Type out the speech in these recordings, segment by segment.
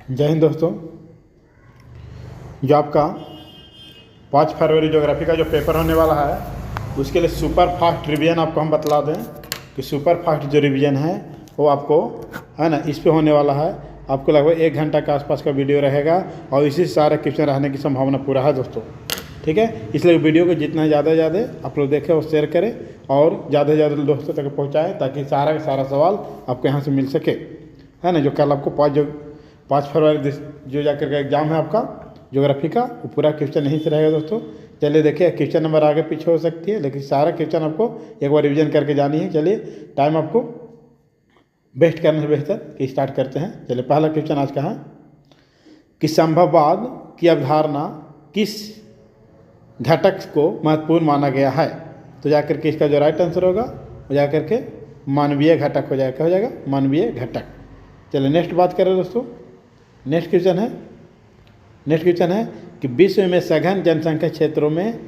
जय हिंद दोस्तों। जो आपका 5 फरवरी ज्योग्राफी का जो पेपर होने वाला है उसके लिए सुपर फास्ट रिवीजन आपको हम बतला दें कि सुपर फास्ट जो रिवीजन है वो आपको है ना इस पे होने वाला है। आपको लगभग 1 घंटा के आसपास का वीडियो रहेगा और इसी से सारे क्वेश्चन रहने की संभावना पूरा है दोस्तों। ठीक है, इसलिए वीडियो को जितना ज़्यादा आप लोग देखें और शेयर करें और ज़्यादा से ज़्यादा दोस्तों तक पहुँचाएँ ताकि सारा का सारा सवाल आपको यहाँ से मिल सके, है ना। जो कल आपको 5 फरवरी जो जाकर का एग्ज़ाम है आपका ज्योग्राफी का, वो पूरा क्वेश्चन यहीं से रहेगा दोस्तों। चलिए देखिए, क्वेश्चन नंबर आगे पीछे हो सकती है लेकिन सारा क्वेश्चन आपको एक बार रिवीजन करके जानी है। चलिए, टाइम आपको वेस्ट करने से बेहतर कि स्टार्ट करते हैं। चलिए, पहला क्वेश्चन आज का है कि संभववाद की अवधारणा किस घटक को महत्वपूर्ण माना गया है। तो जाकर के इसका जो राइट आंसर होगा वो जाकर के मानवीय घटक हो जाएगा। क्या हो जाएगा? मानवीय घटक। चलिए नेक्स्ट बात करें दोस्तों। नेक्स्ट क्वेश्चन है कि विश्व में सघन जनसंख्या क्षेत्रों में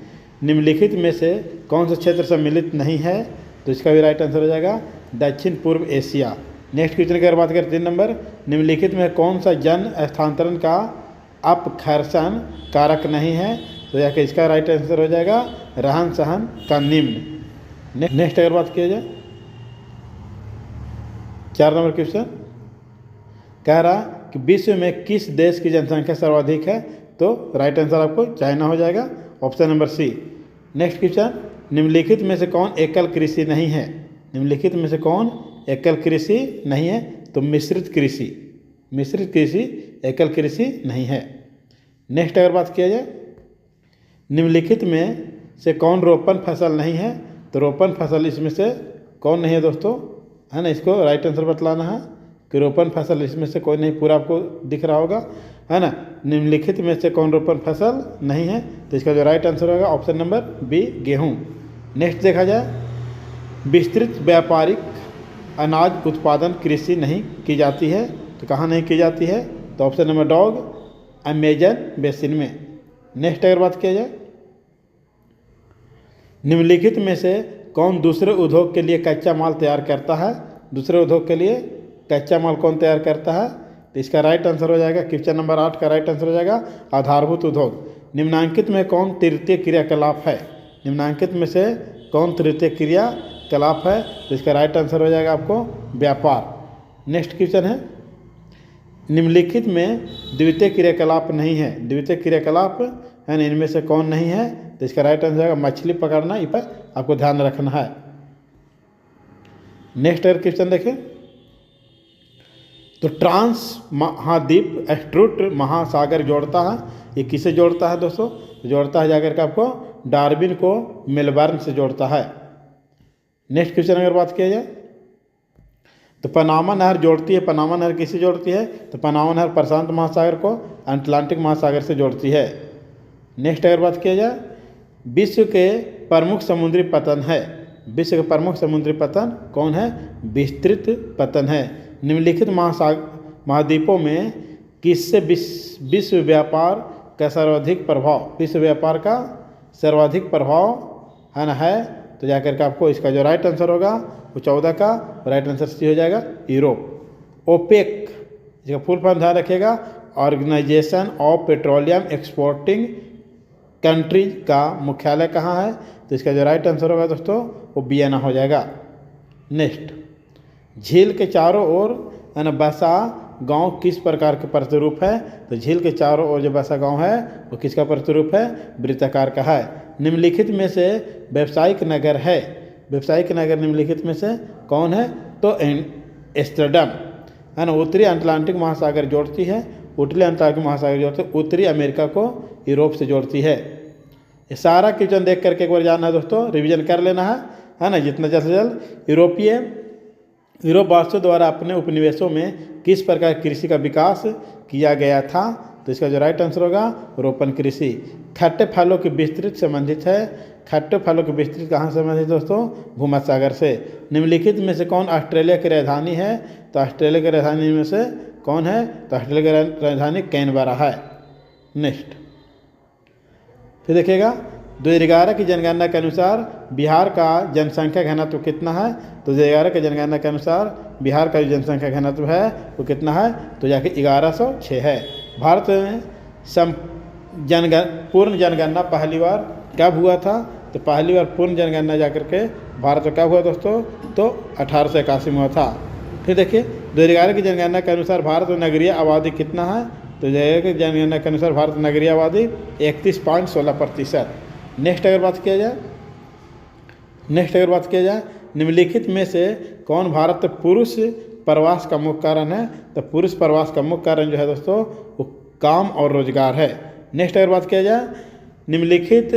निम्नलिखित में से कौन सा क्षेत्र सम्मिलित नहीं है। तो इसका भी राइट आंसर हो जाएगा दक्षिण पूर्व एशिया। नेक्स्ट क्वेश्चन की अगर बात करें 3 नंबर, निम्नलिखित में कौन सा जन स्थानांतरण का अपघर्षण कारक नहीं है। तो जाकर इसका राइट आंसर हो जाएगा रहन सहन का निम्न। नेक्स्ट अगर बात किया जाए 4 नंबर क्वेश्चन कह रहा कि विश्व में किस देश की जनसंख्या सर्वाधिक है। तो राइट आंसर आपको चाइना हो जाएगा, option number C. Next question, निम्नलिखित में से कौन एकल कृषि नहीं है। निम्नलिखित में से कौन एकल कृषि नहीं है। तो मिश्रित कृषि एकल कृषि नहीं है। नेक्स्ट अगर बात किया जाए, निम्नलिखित में से कौन रोपण फसल नहीं है। तो रोपण फसल इसमें से कौन नहीं है दोस्तों, है ना। इसको राइट आंसर बतलाना है कि रोपण फसल इसमें से कोई नहीं, पूरा आपको दिख रहा होगा, है ना। निम्नलिखित में से कौन रोपण फसल नहीं है। तो इसका जो राइट आंसर होगा ऑप्शन नंबर बी, गेहूँ। नेक्स्ट देखा जाए, विस्तृत व्यापारिक अनाज उत्पादन कृषि नहीं की जाती है। तो कहाँ नहीं की जाती है। तो option number dog, Amazon basin में। नेक्स्ट अगर बात किया जाए, निम्नलिखित में से कौन दूसरे उद्योग के लिए कच्चा माल तैयार करता है। दूसरे उद्योग के लिए कच्चा माल कौन तैयार करता है। तो इसका राइट आंसर हो जाएगा क्वेश्चन नंबर 8 का राइट आंसर हो जाएगा आधारभूत उद्योग। निम्नांकित में कौन तृतीय क्रियाकलाप है। निम्नांकित में से कौन तृतीय क्रियाकलाप है। तो इसका राइट आंसर हो जाएगा आपको व्यापार। नेक्स्ट क्वेश्चन है, निम्नलिखित में द्वितीय क्रियाकलाप नहीं है। द्वितीय क्रियाकलाप है ना, इनमें से कौन नहीं है। तो इसका राइट आंसर होगा मछली पकड़ना। इस पर आपको ध्यान रखना है। नेक्स्ट अगर क्वेश्चन देखें, तो ट्रांस महाद्वीप स्ट्रुट महासागर जोड़ता है। ये किसे जोड़ता है दोस्तों। जोड़ता है जाकर के आपको डार्विन को मेलबर्न से जोड़ता है। नेक्स्ट क्वेश्चन अगर बात किया जाए, तो पनामा नहर जोड़ती है। पनामा नहर किसे जोड़ती है। तो पनामा नहर प्रशांत महासागर को अटलांटिक महासागर से जोड़ती है। नेक्स्ट अगर बात किया जाए, विश्व के प्रमुख समुद्री पतन है। विश्व के प्रमुख समुद्री पतन कौन है। विस्तृत पतन है। निम्नलिखित महाद्वीपों में किससे विश्व व्यापार का सर्वाधिक प्रभाव, विश्व व्यापार का सर्वाधिक प्रभाव है ना है। तो जाकर के आपको इसका जो राइट आंसर होगा वो 14 का राइट आंसर सी हो जाएगा यूरोप। ओपेक, इसका फुल फॉर्म ध्यान रखिएगा, organization of petroleum exporting countries का मुख्यालय कहाँ है। तो इसका जो राइट आंसर होगा दोस्तों वो वियना हो जाएगा। नेक्स्ट, झील के चारों ओर है ना बसा गांव किस प्रकार के प्रतिरूप है। तो झील के चारों ओर जो बसा गांव है वो किसका प्रतिरूप है। वृत्ताकार का है। निम्नलिखित में से व्यावसायिक नगर है। व्यावसायिक नगर निम्नलिखित में से कौन है। तो एम्स्टर्डम, है ना। उत्तरी अटलांटिक महासागर जोड़ती है। उत्तरी अटलांटिक महासागर जोड़ती है। उत्तरी अमेरिका को यूरोप से जोड़ती है। ये सारा क्वेश्चन देख करके एक बार जानना है दोस्तों, रिवीजन कर लेना है ना, जितना जल्द से जल्द। यूरोप वासियों द्वारा अपने उपनिवेशों में किस प्रकार कृषि का विकास किया गया था। तो इसका जो राइट आंसर होगा रोपण कृषि। खट्टे फलों की विस्तृत संबंधित है। खट्टे फलों की विस्तृत कहाँ संबंधित दोस्तों। भूमध्यसागर से। निम्नलिखित में से कौन ऑस्ट्रेलिया की राजधानी है। तो ऑस्ट्रेलिया की राजधानी में से कौन है। तो ऑस्ट्रेलिया की राजधानी कैनबरा है। नेक्स्ट फिर देखिएगा, 2011 की जनगणना के अनुसार बिहार का जनसंख्या घनत्व कितना है। तो 2011 की जनगणना के अनुसार बिहार का जो जनसंख्या घनत्व है वो कितना है, तो जाके 1106 है। भारत में पूर्ण जनगणना पहली बार कब हुआ था, तो पहली बार पूर्ण जनगणना जाकर के भारत में कब हुआ दोस्तों, तो 1881 में हुआ था। फिर देखिए 2011 की जनगणना के अनुसार भारत में नगरीय आबादी कितना है, तो की जनगणना के अनुसार भारत में नगरीय आबादी 31.16%। नेक्स्ट अगर बात किया जाए निम्नलिखित में से कौन भारत पुरुष प्रवास का मुख्य कारण है, तो पुरुष प्रवास का मुख्य कारण जो है दोस्तों वो काम और रोजगार है। नेक्स्ट अगर बात किया जाए निम्नलिखित,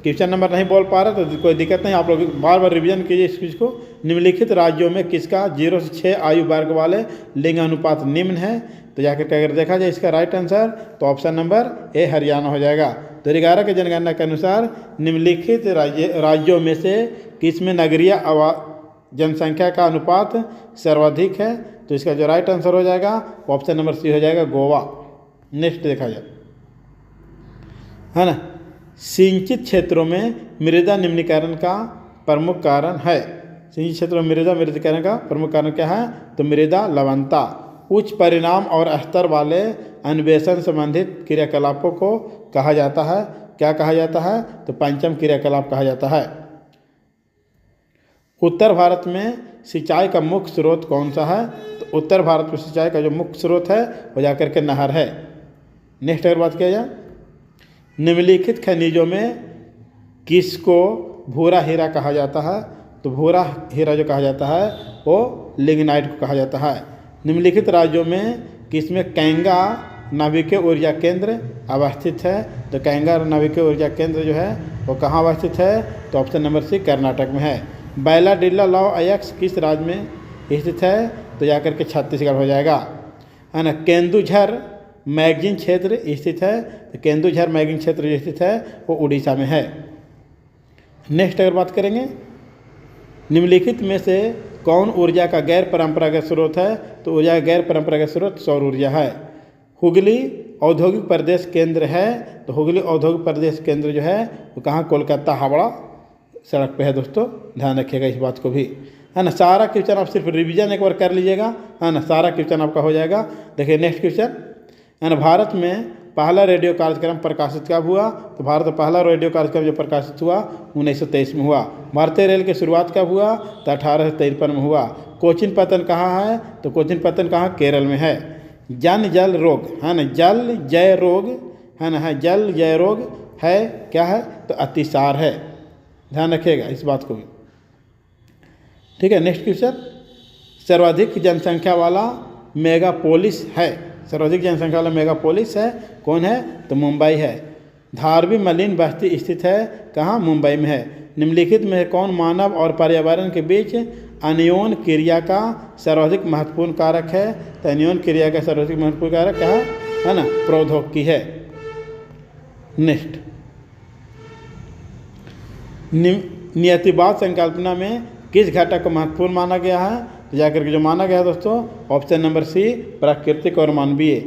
क्वेश्चन नंबर नहीं बोल पा रहा तो कोई दिक्कत नहीं, आप लोग बार बार रिवीजन कीजिए इस चीज़ को। निम्नलिखित राज्यों में किसका 0 से 6 आयु वर्ग वाले लिंग अनुपात निम्न है, तो जाकर के अगर देखा जाए इसका राइट आंसर तो ऑप्शन नंबर ए हरियाणा हो जाएगा। 2011 के जनगणना के अनुसार निम्नलिखित राज्यों में से किसमें नगरीय जनसंख्या का अनुपात सर्वाधिक है, तो इसका जो राइट आंसर हो जाएगा ऑप्शन नंबर सी हो जाएगा, गोवा। नेक्स्ट देखा जाए है ना, सिंचित क्षेत्रों में मृदा निम्नीकरण का प्रमुख कारण है। सिंचित क्षेत्रों में मृदा निम्नीकरण का प्रमुख कारण क्या है, तो मृदा लवणता। उच्च परिणाम और स्तर वाले अन्वेषण संबंधित क्रियाकलापों को कहा जाता है, क्या कहा जाता है, तो पंचम क्रियाकलाप कहा जाता है। उत्तर भारत में सिंचाई का मुख्य स्रोत कौन सा है, तो उत्तर भारत में सिंचाई का जो मुख्य स्रोत है वो जाकर के नहर है। नेक्स्ट अगर बात किया जाए निम्नलिखित खनिजों में किसको भूरा हीरा कहा जाता है, तो भूरा हीरा जो कहा जाता है वो लिग्नाइट को कहा जाता है। निम्नलिखित राज्यों में किसमें कैंगा नाभिकीय ऊर्जा केंद्र अवस्थित है, तो कैंगा नाभिकीय ऊर्जा केंद्र जो है वो कहाँ अवस्थित है, तो ऑप्शन नंबर सी कर्नाटक में है। बैलाडिल्ला लॉ अयक्स किस राज्य में स्थित है, तो जाकर के छत्तीसगढ़ हो जाएगा, है ना। केंदुझर मैगजीन क्षेत्र स्थित है, तो केंदुझर मैगजीन क्षेत्र जो स्थित है वो उड़ीसा में है। नेक्स्ट अगर बात करेंगे निम्नलिखित में से कौन ऊर्जा का गैर परंपरागत स्रोत है, तो ऊर्जा का गैर परंपरागत स्रोत सौर ऊर्जा है। हुगली औद्योगिक प्रदेश केंद्र है, तो हुगली औद्योगिक प्रदेश केंद्र जो है वो कहाँ, कोलकाता हावड़ा सड़क पे है दोस्तों, ध्यान रखिएगा इस बात को भी, है ना। सारा क्वेश्चन आप सिर्फ रिवीजन एक बार कर लीजिएगा, है ना, सारा क्वेश्चन आपका हो जाएगा। देखिए नेक्स्ट क्वेश्चन है ना, भारत में पहला रेडियो कार्यक्रम प्रकाशित कब हुआ, तो भारत में पहला रेडियो कार्यक्रम जो प्रकाशित हुआ 1923 में हुआ। भारतीय रेल की शुरुआत कब हुआ, तो 1853 में हुआ। कोचिन पतन कहाँ है, तो कोचिन पतन कहाँ, केरल में है। जन जल रोग है ना, जल जय रोग है ना, है जल जय रोग है क्या है, तो अतिसार है, ध्यान रखिएगा इस बात को भी, ठीक है। नेक्स्ट क्वेश्चन सर्वाधिक जनसंख्या वाला मेगापोलिस है, सर्वाधिक जनसंख्या वाला मेगापोलिस है कौन है, तो मुंबई है। धारवी मलिन बस्ती स्थित है कहाँ, मुंबई में है। निम्नलिखित में कौन मानव और पर्यावरण के बीच अन्योन क्रिया का सर्वाधिक महत्वपूर्ण कारक है, तो अन्योन क्रिया का सर्वाधिक महत्वपूर्ण कारक क्या है ना, प्रौद्योगिकी है। नेक्स्ट नियतिवाद संकल्पना में किस घटक को महत्वपूर्ण माना गया है, तो जाकर के जो माना गया है दोस्तों ऑप्शन नंबर सी प्राकृतिक और मानवीय।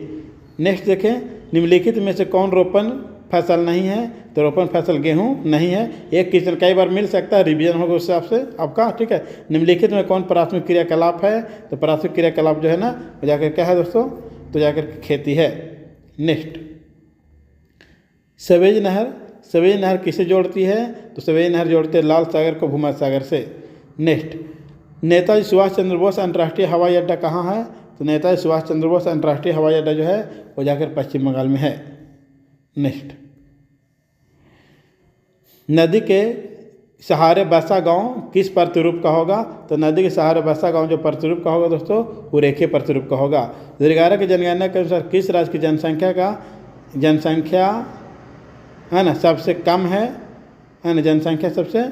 नेक्स्ट देखें निम्नलिखित में से कौन रोपण फसल नहीं है, तो रोपण फसल गेहूं नहीं है। एक क्वेश्चन कई बार मिल सकता है, रिवीजन होगा उस हिसाब से आपका, ठीक है। निम्नलिखित में कौन प्राथमिक क्रियाकलाप है, तो प्राथमिक क्रियाकलाप जो है ना वो जाकर क्या है दोस्तों, तो जाकर खेती है। नेक्स्ट सवेज नहर किसे जोड़ती है, तो सवेज नहर जोड़ती है लाल सागर को भूमध्य सागर से। नेक्स्ट नेताजी सुभाष चंद्र बोस अंतर्राष्ट्रीय हवाई अड्डा कहाँ है, तो नेताजी सुभाष चंद्र बोस अंतर्राष्ट्रीय हवाई अड्डा जो है वो जाकर पश्चिम बंगाल में है। नेक्स्ट नदी के सहारे बसा गांव किस प्रतिरूप का होगा, तो नदी के सहारे बसा गांव जो प्रतिरूप का होगा दोस्तों वो रेखीय प्रतिरूप का होगा। 2011 की जनगणना के अनुसार किस राज्य की जनसंख्या है ना सबसे कम है ना, जनसंख्या सबसे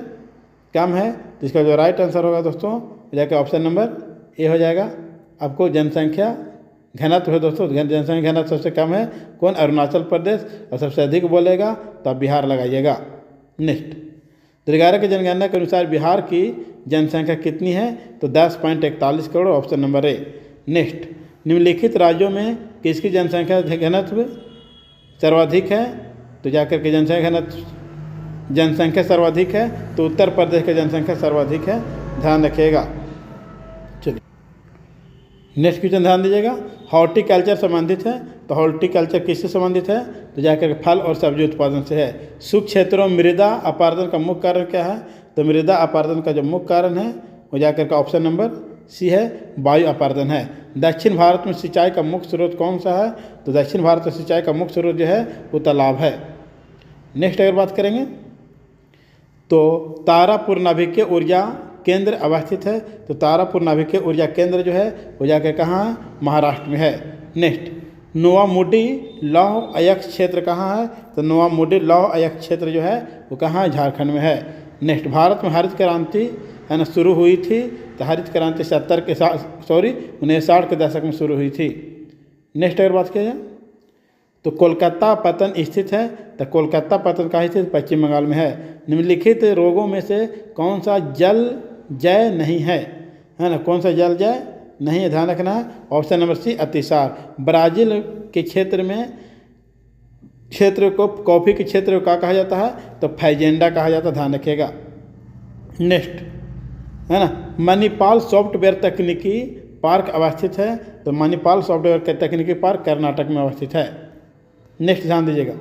कम है, तो इसका जो राइट आंसर होगा दोस्तों जाके ऑप्शन नंबर ए हो जाएगा। आपको जनसंख्या घनत्व है दोस्तों, जनसंख्या घनत्व सबसे कम है कौन, अरुणाचल प्रदेश, और सबसे अधिक बोलेगा तो आप बिहार लगाइएगा। नेक्स्ट 2011 की जनगणना के अनुसार बिहार की जनसंख्या कितनी है, तो 10.41 crore, option number A. Next निम्नलिखित राज्यों में किसकी जनसंख्या घनत्व सर्वाधिक है, तो जाकर के जनसंख्या सर्वाधिक है, तो उत्तर प्रदेश की जनसंख्या सर्वाधिक है, ध्यान रखिएगा। चलिए नेक्स्ट क्वेश्चन ध्यान दीजिएगा, हॉर्टिकल्चर संबंधित है तो हॉर्टिकल्चर किससे संबंधित है, तो जाकर फल और सब्जी उत्पादन से है। सूक्ष्म क्षेत्रों में मृदा अपारदन का मुख्य कारण क्या है, तो मृदा अपारदन का जो मुख्य कारण है वो जाकर का ऑप्शन नंबर सी है, वायु अपारदन है। दक्षिण भारत में सिंचाई का मुख्य स्रोत कौन सा है, तो दक्षिण भारत में सिंचाई का मुख्य स्रोत जो है वो तालाब है। नेक्स्ट अगर बात करेंगे तो तारापुर नाभिकीय ऊर्जा केंद्र अवस्थित है, तो तारापुर नाभिकीय ऊर्जा केंद्र जो है वो जाकर कहाँ है, महाराष्ट्र में है। नेक्स्ट, नोवामुडी लौह अयस्क क्षेत्र कहाँ है, तो नोवामुडी लौह अयस्क क्षेत्र जो है वो कहाँ है, झारखंड में है। नेक्स्ट, भारत में हरित क्रांति है ना शुरू हुई थी, तो हरित क्रांति 1960 के दशक में शुरू हुई थी। नेक्स्ट अगर बात किया जाए तो कोलकाता पतन स्थित है, तो कोलकाता पतन कहाँ स्थित, पश्चिम बंगाल में है। निम्नलिखित रोगों में से कौन सा जल जय नहीं है ना, कौन सा जल जय नहीं है, ध्यान रखना है। ऑप्शन नंबर सी, अतिसार। ब्राज़ील के क्षेत्र को कॉफ़ी के क्षेत्र को क्या कहा जाता है, तो फैजेंडा कहा जाता है, ध्यान रखिएगा। नेक्स्ट है ना, मणिपाल सॉफ्टवेयर तकनीकी पार्क अवस्थित है, तो मणिपाल सॉफ्टवेयर तकनीकी पार्क कर्नाटक में अवस्थित है। नेक्स्ट ध्यान दीजिएगा,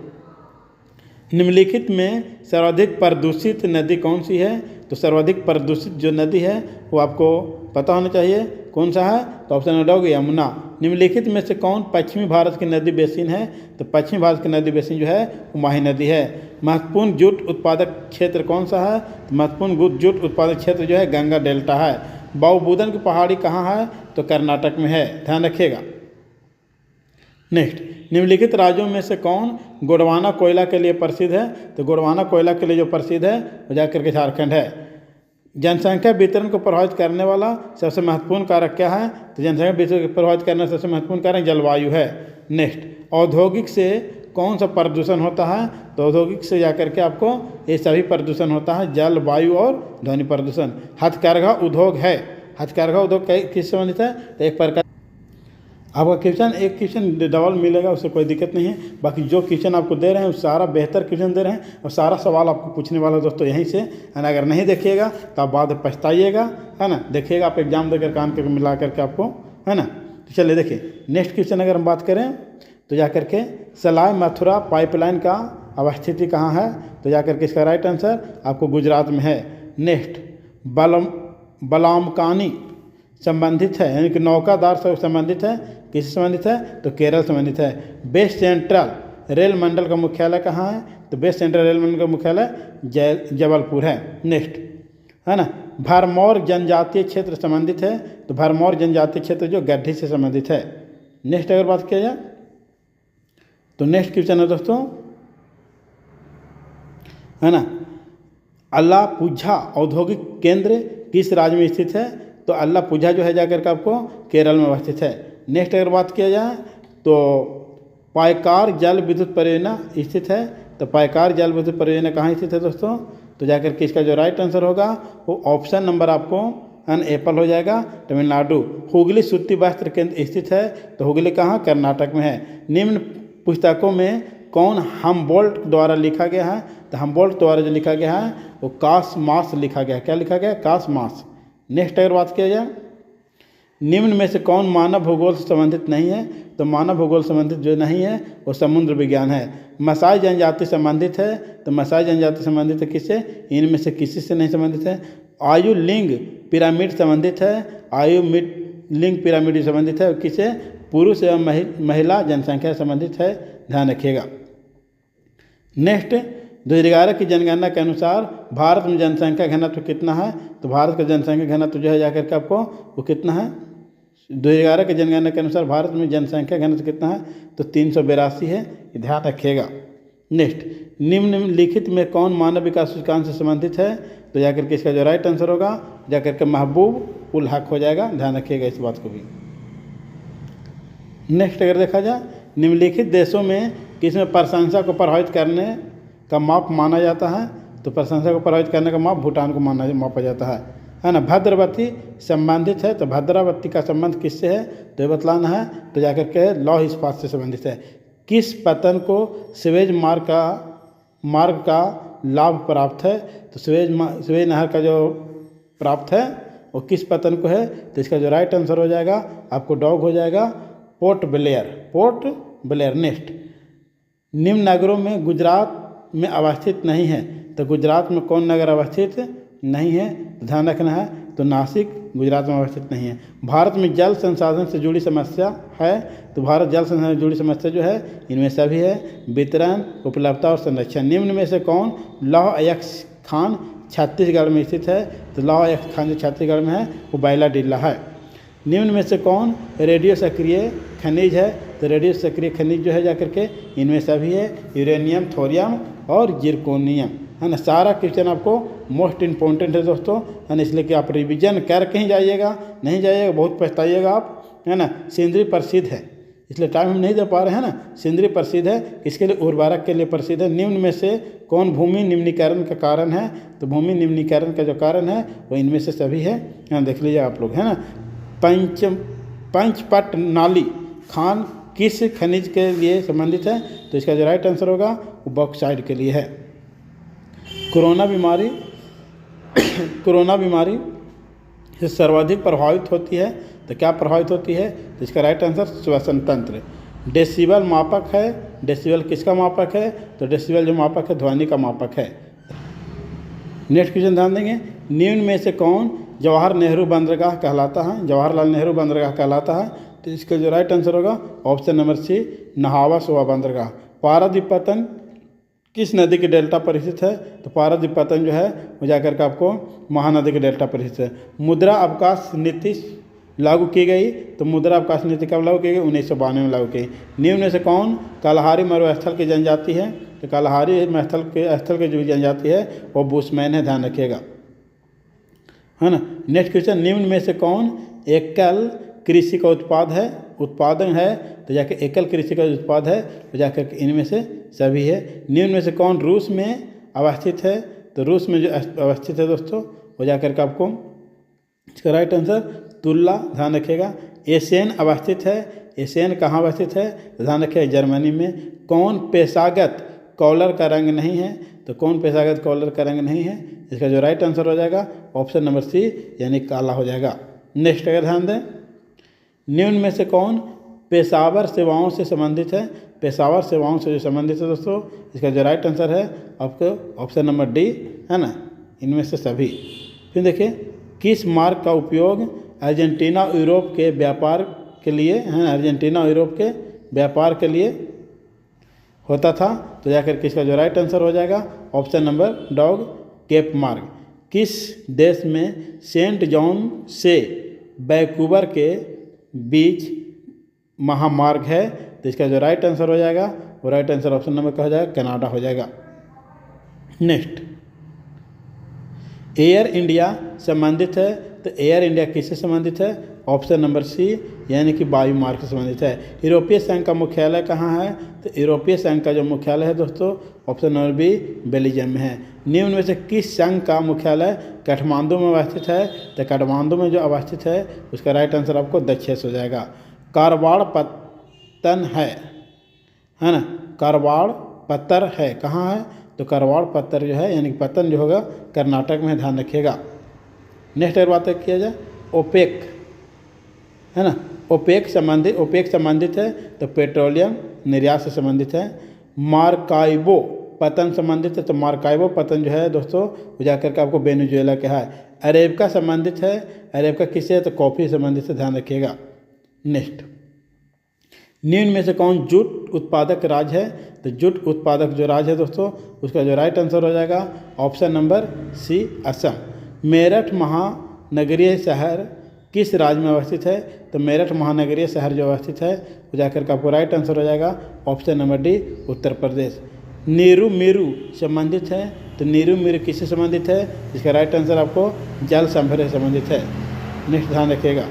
निम्नलिखित में सर्वाधिक प्रदूषित नदी कौन सी है, तो सर्वाधिक प्रदूषित जो नदी है वो आपको पता होना चाहिए, कौन सा है, तो ऑप्शन नंबर होगा यमुना। निम्नलिखित में से कौन पश्चिमी भारत की नदी बेसिन है, तो पश्चिमी भारत की नदी बेसिन जो है वो माही नदी है। महत्वपूर्ण जूट उत्पादक क्षेत्र कौन सा है, तो महत्वपूर्ण जूट उत्पादक क्षेत्र जो है गंगा डेल्टा है। बाउबूदन की पहाड़ी कहाँ है, तो कर्नाटक में है, ध्यान रखिएगा। नेक्स्ट, निम्नलिखित राज्यों में से कौन गोंडवाना कोयला के लिए प्रसिद्ध है, तो गोंडवाना कोयला के लिए जो प्रसिद्ध है वो जाकर के झारखंड है। जनसंख्या वितरण को प्रभावित करने वाला सबसे महत्वपूर्ण कारक क्या है, तो जनसंख्या वितरण को प्रभावित करने सबसे महत्वपूर्ण कारक जलवायु है। नेक्स्ट, औद्योगिक से कौन सा प्रदूषण होता है, तो औद्योगिक से जाकर के आपको ये सभी प्रदूषण होता है, जल, वायु और ध्वनि प्रदूषण। हथकरघा उद्योग है, हथकरघा उद्योग किस संबंधित है, तो एक प्रकार आपका क्वेश्चन एक क्वेश्चन डबल मिलेगा, उससे कोई दिक्कत नहीं है। बाकी जो क्वेश्चन आपको दे रहे हैं वो सारा बेहतर क्वेश्चन दे रहे हैं और सारा सवाल आपको पूछने वाला दोस्तों यहीं से है ना। अगर नहीं देखिएगा तो आप बाद में पछताइएगा, है ना। देखिएगा, आप एग्जाम देकर काम करके मिला करके आपको, है ना। तो चलिए देखिए नेक्स्ट क्वेश्चन अगर हम बात करें तो जाकर के सलाई मथुरा पाइपलाइन का अवस्थिति कहाँ है, तो जाकर के इसका राइट आंसर आपको गुजरात में है। नेक्स्ट, बलामकानी संबंधित है, यानी कि नौकादार से संबंधित है, किससे संबंधित है, तो केरल संबंधित है। वेस्ट सेंट्रल रेल मंडल का मुख्यालय कहाँ है, तो वेस्ट सेंट्रल रेल मंडल का मुख्यालय जबलपुर है। नेक्स्ट है ना, भरमौर जनजातीय क्षेत्र संबंधित है, तो भरमौर जनजातीय क्षेत्र जो गड्ढी से संबंधित है। नेक्स्ट अगर बात किया जाए तो नेक्स्ट क्वेश्चन है दोस्तों, है ना, अलापुझा औद्योगिक केंद्र किस राज्य में स्थित है, तो अलापुझा जो है जाकर के आपको केरल में अवस्थित है। नेक्स्ट अगर बात किया जाए तो पायकार जल विद्युत परियोजना स्थित है, तो पायकार जल विद्युत परियोजना कहाँ स्थित है दोस्तों, तो जाकर के इसका जो राइट आंसर होगा वो ऑप्शन नंबर आपको एप्पल हो जाएगा, तमिलनाडु। हुगली सूती वस्त्र केंद्र स्थित है, तो हुगली कहाँ, कर्नाटक में है। निम्न पुस्तकों में कौन हमबोल्ट द्वारा लिखा गया है, तो हमबोल्ट द्वारा जो लिखा गया है वो कासमास लिखा गया है। क्या लिखा गया है, कासमास। नेक्स्ट अगर बात किया जाए, निम्न में से कौन मानव भूगोल से संबंधित नहीं है, तो मानव भूगोल संबंधित जो नहीं है वो समुद्र विज्ञान है। मसाई जनजाति संबंधित है, तो मसाई जनजाति संबंधित है किससे, इनमें से किसी से नहीं संबंधित है। आयु लिंग पिरामिड संबंधित है, आयु लिंग पिरामिड संबंधित है किससे, पुरुष एवं महिला जनसंख्या संबंधित है, ध्यान रखिएगा। नेक्स्ट, 2011 की जनगणना के अनुसार भारत में जनसंख्या घनत्व कितना है, तो भारत का जनसंख्या घनत्व जो है जाकर के आपको वो कितना है, 2011 के जनगणना के अनुसार भारत में जनसंख्या घनत्व कितना है, तो 382 है, ध्यान रखिएगा। नेक्स्ट, निम्नलिखित में कौन मानव विकास सूचकांक से संबंधित है, तो जाकर के इसका जो राइट आंसर होगा जाकर के महबूब उल हक हो जाएगा, ध्यान रखिएगा इस बात को भी। नेक्स्ट अगर देखा जाए, निम्नलिखित देशों में किसमें प्रशंसा को प्रभावित करने का माप माना जाता है, तो प्रशंसा को प्रभावित करने का माप भूटान को मापा जाता है ना। भद्रावती संबंधित है, तो भद्रावती का संबंध किससे है, तो ये बतलाना है, तो जाकर के लौह इस्पात से संबंधित है। किस पतन को स्वेज मार्ग का लाभ प्राप्त है, तो स्वेज नहर का जो प्राप्त है वो किस पतन को है? तो इसका जो राइट आंसर हो जाएगा आपको डॉग हो जाएगा पोर्ट ब्लेयर। नेक्स्ट, निम्न नगरों में गुजरात में अवस्थित नहीं है, तो गुजरात में कौन नगर अवस्थित नहीं है? ध्यान रखना है, तो नासिक गुजरात में अवस्थित नहीं है। भारत में जल संसाधन से जुड़ी समस्या है, तो भारत जल संसाधन से जुड़ी समस्या जो है इनमें सभी है, वितरण, उपलब्धता और संरक्षण। निम्न में से कौन लौह अयस्क खान छत्तीसगढ़ में स्थित है? तो लौह अयस्क खान जो छत्तीसगढ़ में है वो बाइलाडिल्ला है। निम्न में से कौन रेडियो सक्रिय खनिज है? तो रेडियो सक्रिय खनिज जो है जाकर के इनमें सभी है, यूरेनियम, थोरियम और जिरकोनियम, है ना। सारा क्वेश्चन आपको मोस्ट इम्पोर्टेंट है दोस्तों, है ना, इसलिए कि आप रिवीजन करके ही जाइएगा, नहीं जाइएगा बहुत पछताइएगा आप, है ना। सिंदरी प्रसिद्ध है, इसलिए टाइम हम नहीं दे पा रहे हैं ना। सिंदरी प्रसिद्ध है किसके लिए? उर्वरक के लिए प्रसिद्ध है। निम्न में से कौन भूमि निम्नीकरण का कारण है? तो भूमि निम्नीकरण का जो कारण है वो इनमें से सभी है, देख लीजिए आप लोग, है ना। पंचपट नाली खान किस खनिज के लिए संबंधित है? तो इसका जो राइट आंसर होगा वो बॉक्साइट के लिए है। कोरोना बीमारी से सर्वाधिक प्रभावित होती है, तो क्या प्रभावित होती है? तो इसका राइट आंसर श्वसन तंत्र। डेसिबल मापक है, डेसिबल किसका मापक है? तो डेसिबल जो मापक है ध्वनि का मापक है। नेक्स्ट क्वेश्चन ध्यान देंगे, निम्न में से कौन जवाहर नेहरू बंदरगाह कहलाता है? जवाहरलाल नेहरू बंदरगाह कहलाता है, तो इसका जो राइट आंसर होगा ऑप्शन नंबर सी, नहावा सोवा बंदरगाह। पारादीप पतन किस नदी के डेल्टा पर स्थित है? तो पारादीप पतन जो है वो जाकर के आपको महानदी के डेल्टा पर स्थित है। मुद्रा अवकाश नीति लागू की गई, तो मुद्रा अवकाश नीति कब लागू की गई? 1992 में लागू की। निम्न में से कौन कालाहारी मरुस्थल की जनजाति है? तो कालाहारी स्थल की जो जनजाति है वो बुशमैन है, ध्यान रखिएगा, है ना। नेक्स्ट क्वेश्चन, निम्न में से कौन एकल कृषि का उत्पादन है? तो जाकर एकल कृषि का उत्पाद है, तो जाकर इनमें से सभी है। निम्न में से कौन रूस में अवस्थित है? तो रूस में जो अवस्थित है दोस्तों वो जाकर के आपको इसका राइट आंसर तुल्ला, ध्यान रखिएगा। एशियन अवस्थित है, एशियन कहाँ अवस्थित है? ध्यान रखिएगा जर्मनी में। कौन पेशागत कॉलर का रंग नहीं है? तो कौन पेशागत कॉलर का रंग नहीं है? इसका जो राइट आंसर हो जाएगा ऑप्शन नंबर सी, यानी काला हो जाएगा। नेक्स्ट अगर ध्यान दें, निम्न में से कौन पेशावर सेवाओं से संबंधित है? पेशावर सेवाओं से जो संबंधित है दोस्तों, इसका जो राइट आंसर है आपको ऑप्शन नंबर डी, है ना, इनमें से सभी। फिर देखिए, किस मार्ग का उपयोग अर्जेंटीना यूरोप के व्यापार के लिए, है, अर्जेंटीना यूरोप के व्यापार के लिए होता था? तो जाकर किसका जो राइट आंसर हो जाएगा ऑप्शन नंबर डॉग, केप मार्ग। किस देश में सेंट जॉन से वैंकूवर के बीच महामार्ग है? तो इसका जो राइट आंसर हो जाएगा वो राइट आंसर ऑप्शन नंबर का हो जाएगा कनाडा हो जाएगा। नेक्स्ट, एयर इंडिया संबंधित है, तो एयर इंडिया किससे संबंधित है? ऑप्शन नंबर सी, यानी कि वायु मार्ग से संबंधित है। यूरोपीय संघ का मुख्यालय कहाँ है? तो यूरोपीय संघ का जो मुख्यालय है दोस्तों ऑप्शन नंबर बी, बेल्जियम में है। निम्न में से किस संघ का मुख्यालय काठमांडू में अवस्थित है? तो काठमांडू में जो अवस्थित है उसका राइट आंसर आपको दक्षिण हो जाएगा। कारवाड़ पत्तन है ना, कारवाड़ पत्तर है कहाँ है? तो कारवाड़ पत्तर जो है यानी पतन जो होगा कर्नाटक में, ध्यान रखिएगा। नेक्स्ट अगर बात किया जाए ओपेक, है ना, ओपेक संबंधित है, तो पेट्रोलियम निर्यात से संबंधित है। मार्काइबो पतन संबंधित है, तो मार्काइबो पतन जो है दोस्तों वो जाकर के आपको वेनेजुएला का है। अरेबिका संबंधित है, अरेबिका किससे है? तो कॉफ़ी संबंधित से, ध्यान रखिएगा। नेक्स्ट, निम्न में से कौन जूट उत्पादक राज्य है? तो जूट उत्पादक जो राज्य है दोस्तों उसका जो राइट आंसर हो जाएगा option number C, Assam. Meerut महानगरीय शहर किस राज्य में अवस्थित है? तो मेरठ महानगरीय शहर जो अवस्थित है वो जाकर के आपको राइट आंसर हो जाएगा option number D, Uttar Pradesh. Neeru मीरू संबंधित है, तो नीरू मीरू किससे संबंधित है? इसका राइट आंसर आपको जल संभर से संबंधित है। नेक्स्ट ध्यान रखिएगा,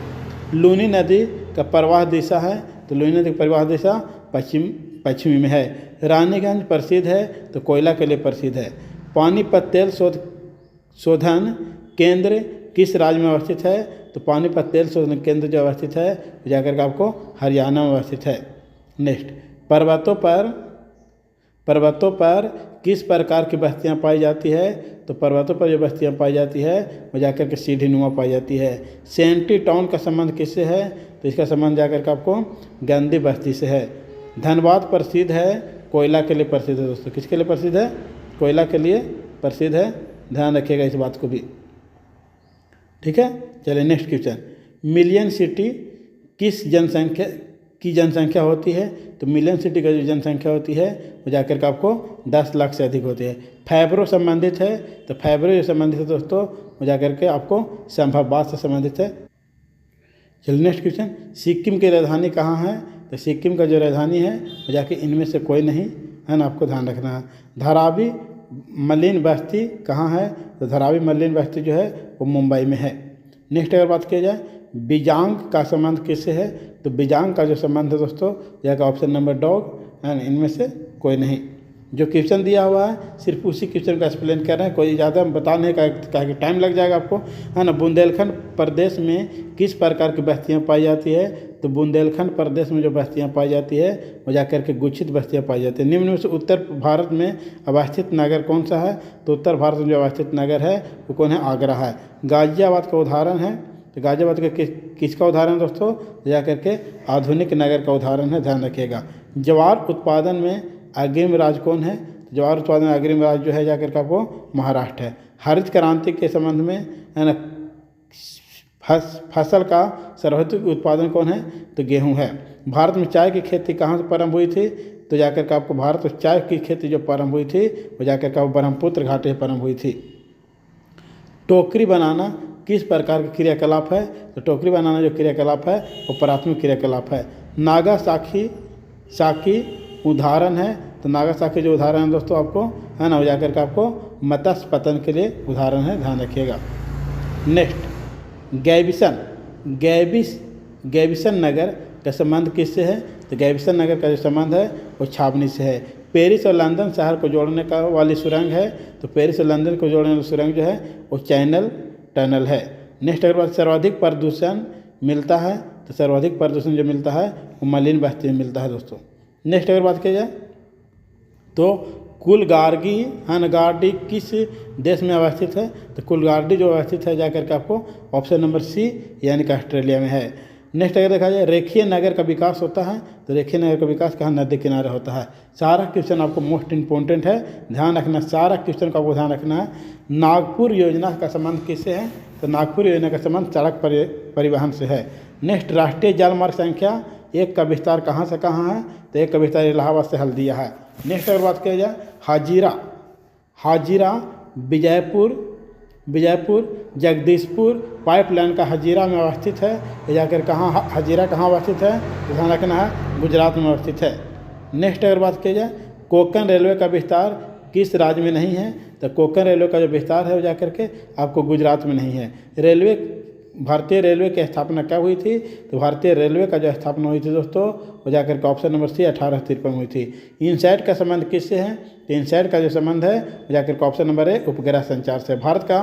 लूनी नदी का प्रवाह दिशा है, तो लूनी नदी की प्रवाह दिशा पश्चिमी में है। रानीगंज प्रसिद्ध है, तो कोयला के लिए प्रसिद्ध है। पानीपत तेल शोधन केंद्र किस राज्य में अवस्थित है? तो पानीपत तेल शोधन केंद्र जो अवस्थित है जाकर के आपको हरियाणा में अवस्थित है। नेक्स्ट, पर्वतों पर किस प्रकार की बस्तियाँ पाई जाती है? तो पर्वतों पर जो बस्तियाँ पाई जाती है वो जाकर के सीढ़ी नुमा पाई जाती है। सेंटी टाउन का संबंध किससे है? तो इसका संबंध जाकर के आपको गंदी बस्ती से है। धनबाद प्रसिद्ध है कोयला के लिए प्रसिद्ध है दोस्तों। किसके लिए प्रसिद्ध है? कोयला के लिए प्रसिद्ध है, ध्यान रखिएगा इस बात को भी। ठीक है, चलिए नेक्स्ट क्वेश्चन। मिलियन सिटी किस जनसंख्या होती है? तो मिलियन सिटी का जो जनसंख्या होती है वो जाकर के आपको 10 लाख से अधिक होती है। फैब्रो संबंधित है, तो फैब्रो जो संबंधित है दोस्तों वो जाकर के आपको संभववाद से संबंधित है। चलिए नेक्स्ट क्वेश्चन। सिक्किम की राजधानी कहाँ है? तो सिक्किम का जो राजधानी है वो जाके इनमें से कोई नहीं है ना, आपको ध्यान रखना है। धारावी मलिन बस्ती कहाँ है? तो धारावी मलिन बस्ती जो है वो मुंबई में है। नेक्स्ट अगर बात किया जाए बीजांग का संबंध किससे है? तो बीजांग का जो संबंध है दोस्तों यह ऑप्शन नंबर डॉग है, इनमें से कोई नहीं। जो क्वेश्चन दिया हुआ है सिर्फ उसी क्वेश्चन का एक्सप्लेन कर रहे हैं, कोई ज़्यादा बता नहीं का कि टाइम लग जाएगा आपको, है ना। बुंदेलखंड प्रदेश में किस प्रकार की बस्तियाँ पाई जाती है? तो बुंदेलखंड प्रदेश में जो बस्तियाँ पाई जाती है वो जाकर के गुच्छित बस्तियाँ पाई जाती है। निम्न में से उत्तर भारत में अवस्थित नगर कौन सा है? तो उत्तर भारत में जो अवस्थित नगर है वो कौन है? आगरा है। गाजियाबाद का उदाहरण है, तो गाजियाबाद का किसका उदाहरण है दोस्तों? जाकर के आधुनिक नगर का उदाहरण है, ध्यान रखिएगा। ज्वार उत्पादन में अग्रिम राज्य कौन है? तो ज्वार उत्पादन में अग्रिम राज्य जो है जाकर के आपको महाराष्ट्र है। हरित क्रांति के संबंध में है ना, फसल का सर्वाधिक उत्पादन कौन है? तो गेहूं है। भारत में चाय की खेती कहाँ से प्रारंभ हुई थी? तो जाकर के आपको भारत में चाय की खेती जो प्रारंभ हुई थी वो जाकर के ब्रह्मपुत्र घाटी से प्रारंभ हुई थी। टोकरी बनाना किस प्रकार का क्रियाकलाप है? तो टोकरी बनाना जो क्रियाकलाप है वो प्राथमिक क्रियाकलाप है। नागासाकी उदाहरण है, तो नागासाकी जो उदाहरण है दोस्तों आपको है ना, वो जाकर के आपको मत्स्य पतन के लिए उदाहरण है, ध्यान रखिएगा। नेक्स्ट गैविसन नगर का संबंध किससे है? तो गैविसन नगर का जो संबंध है वो छावनी से है। पेरिस और लंदन शहर को जोड़ने का वाली सुरंग है, तो पेरिस और लंदन को जोड़ने वाली सुरंग जो है वो चैनल टनल है। नेक्स्ट अगर बात सर्वाधिक प्रदूषण मिलता है, तो सर्वाधिक प्रदूषण जो मिलता है वो मलिन बस्ती में मिलता है दोस्तों। नेक्स्ट अगर बात की जाए तो कुलगार्डी किस देश में अवस्थित है? तो कुलगार्डी जो अवस्थित है जाकर के आपको ऑप्शन नंबर सी यानी कि ऑस्ट्रेलिया में है। नेक्स्ट अगर देखा जाए रेखीय नगर का विकास होता है, तो रेखीय नगर का विकास कहाँ? नदी किनारे होता है। सारा क्वेश्चन आपको मोस्ट इंपॉर्टेंट है, ध्यान रखना, सारा क्वेश्चन का आपको ध्यान रखना है। नागपुर योजना का संबंध किससे है? तो नागपुर योजना का संबंध सड़क परिवहन से है। नेक्स्ट राष्ट्रीय जलमार्ग संख्या 1 का विस्तार कहाँ से कहाँ है? तो 1 का विस्तार इलाहाबाद से हल्दिया है। नेक्स्ट अगर बात किया जाए हाजीरा विजयपुर जगदीशपुर पाइपलाइन का हजीरा में अवस्थित है, ये जाकर कहाँ हजीरा कहाँ अवस्थित है? ध्यान रखना है, गुजरात में अवस्थित है। नेक्स्ट अगर बात की जाए कोंकण रेलवे का विस्तार किस राज्य में नहीं है? तो कोंकण रेलवे का जो विस्तार है वो जाकर के आपको गुजरात में नहीं है। भारतीय रेलवे की स्थापना कब हुई थी? तो भारतीय रेलवे का जो स्थापना हुई थी दोस्तों वो जाकर के ऑप्शन नंबर सी 1853 हुई थी। इनसैट का संबंध किससे है? तो इनसैट का जो संबंध है वो जाकर के ऑप्शन नंबर ए उपग्रह संचार से। भारत का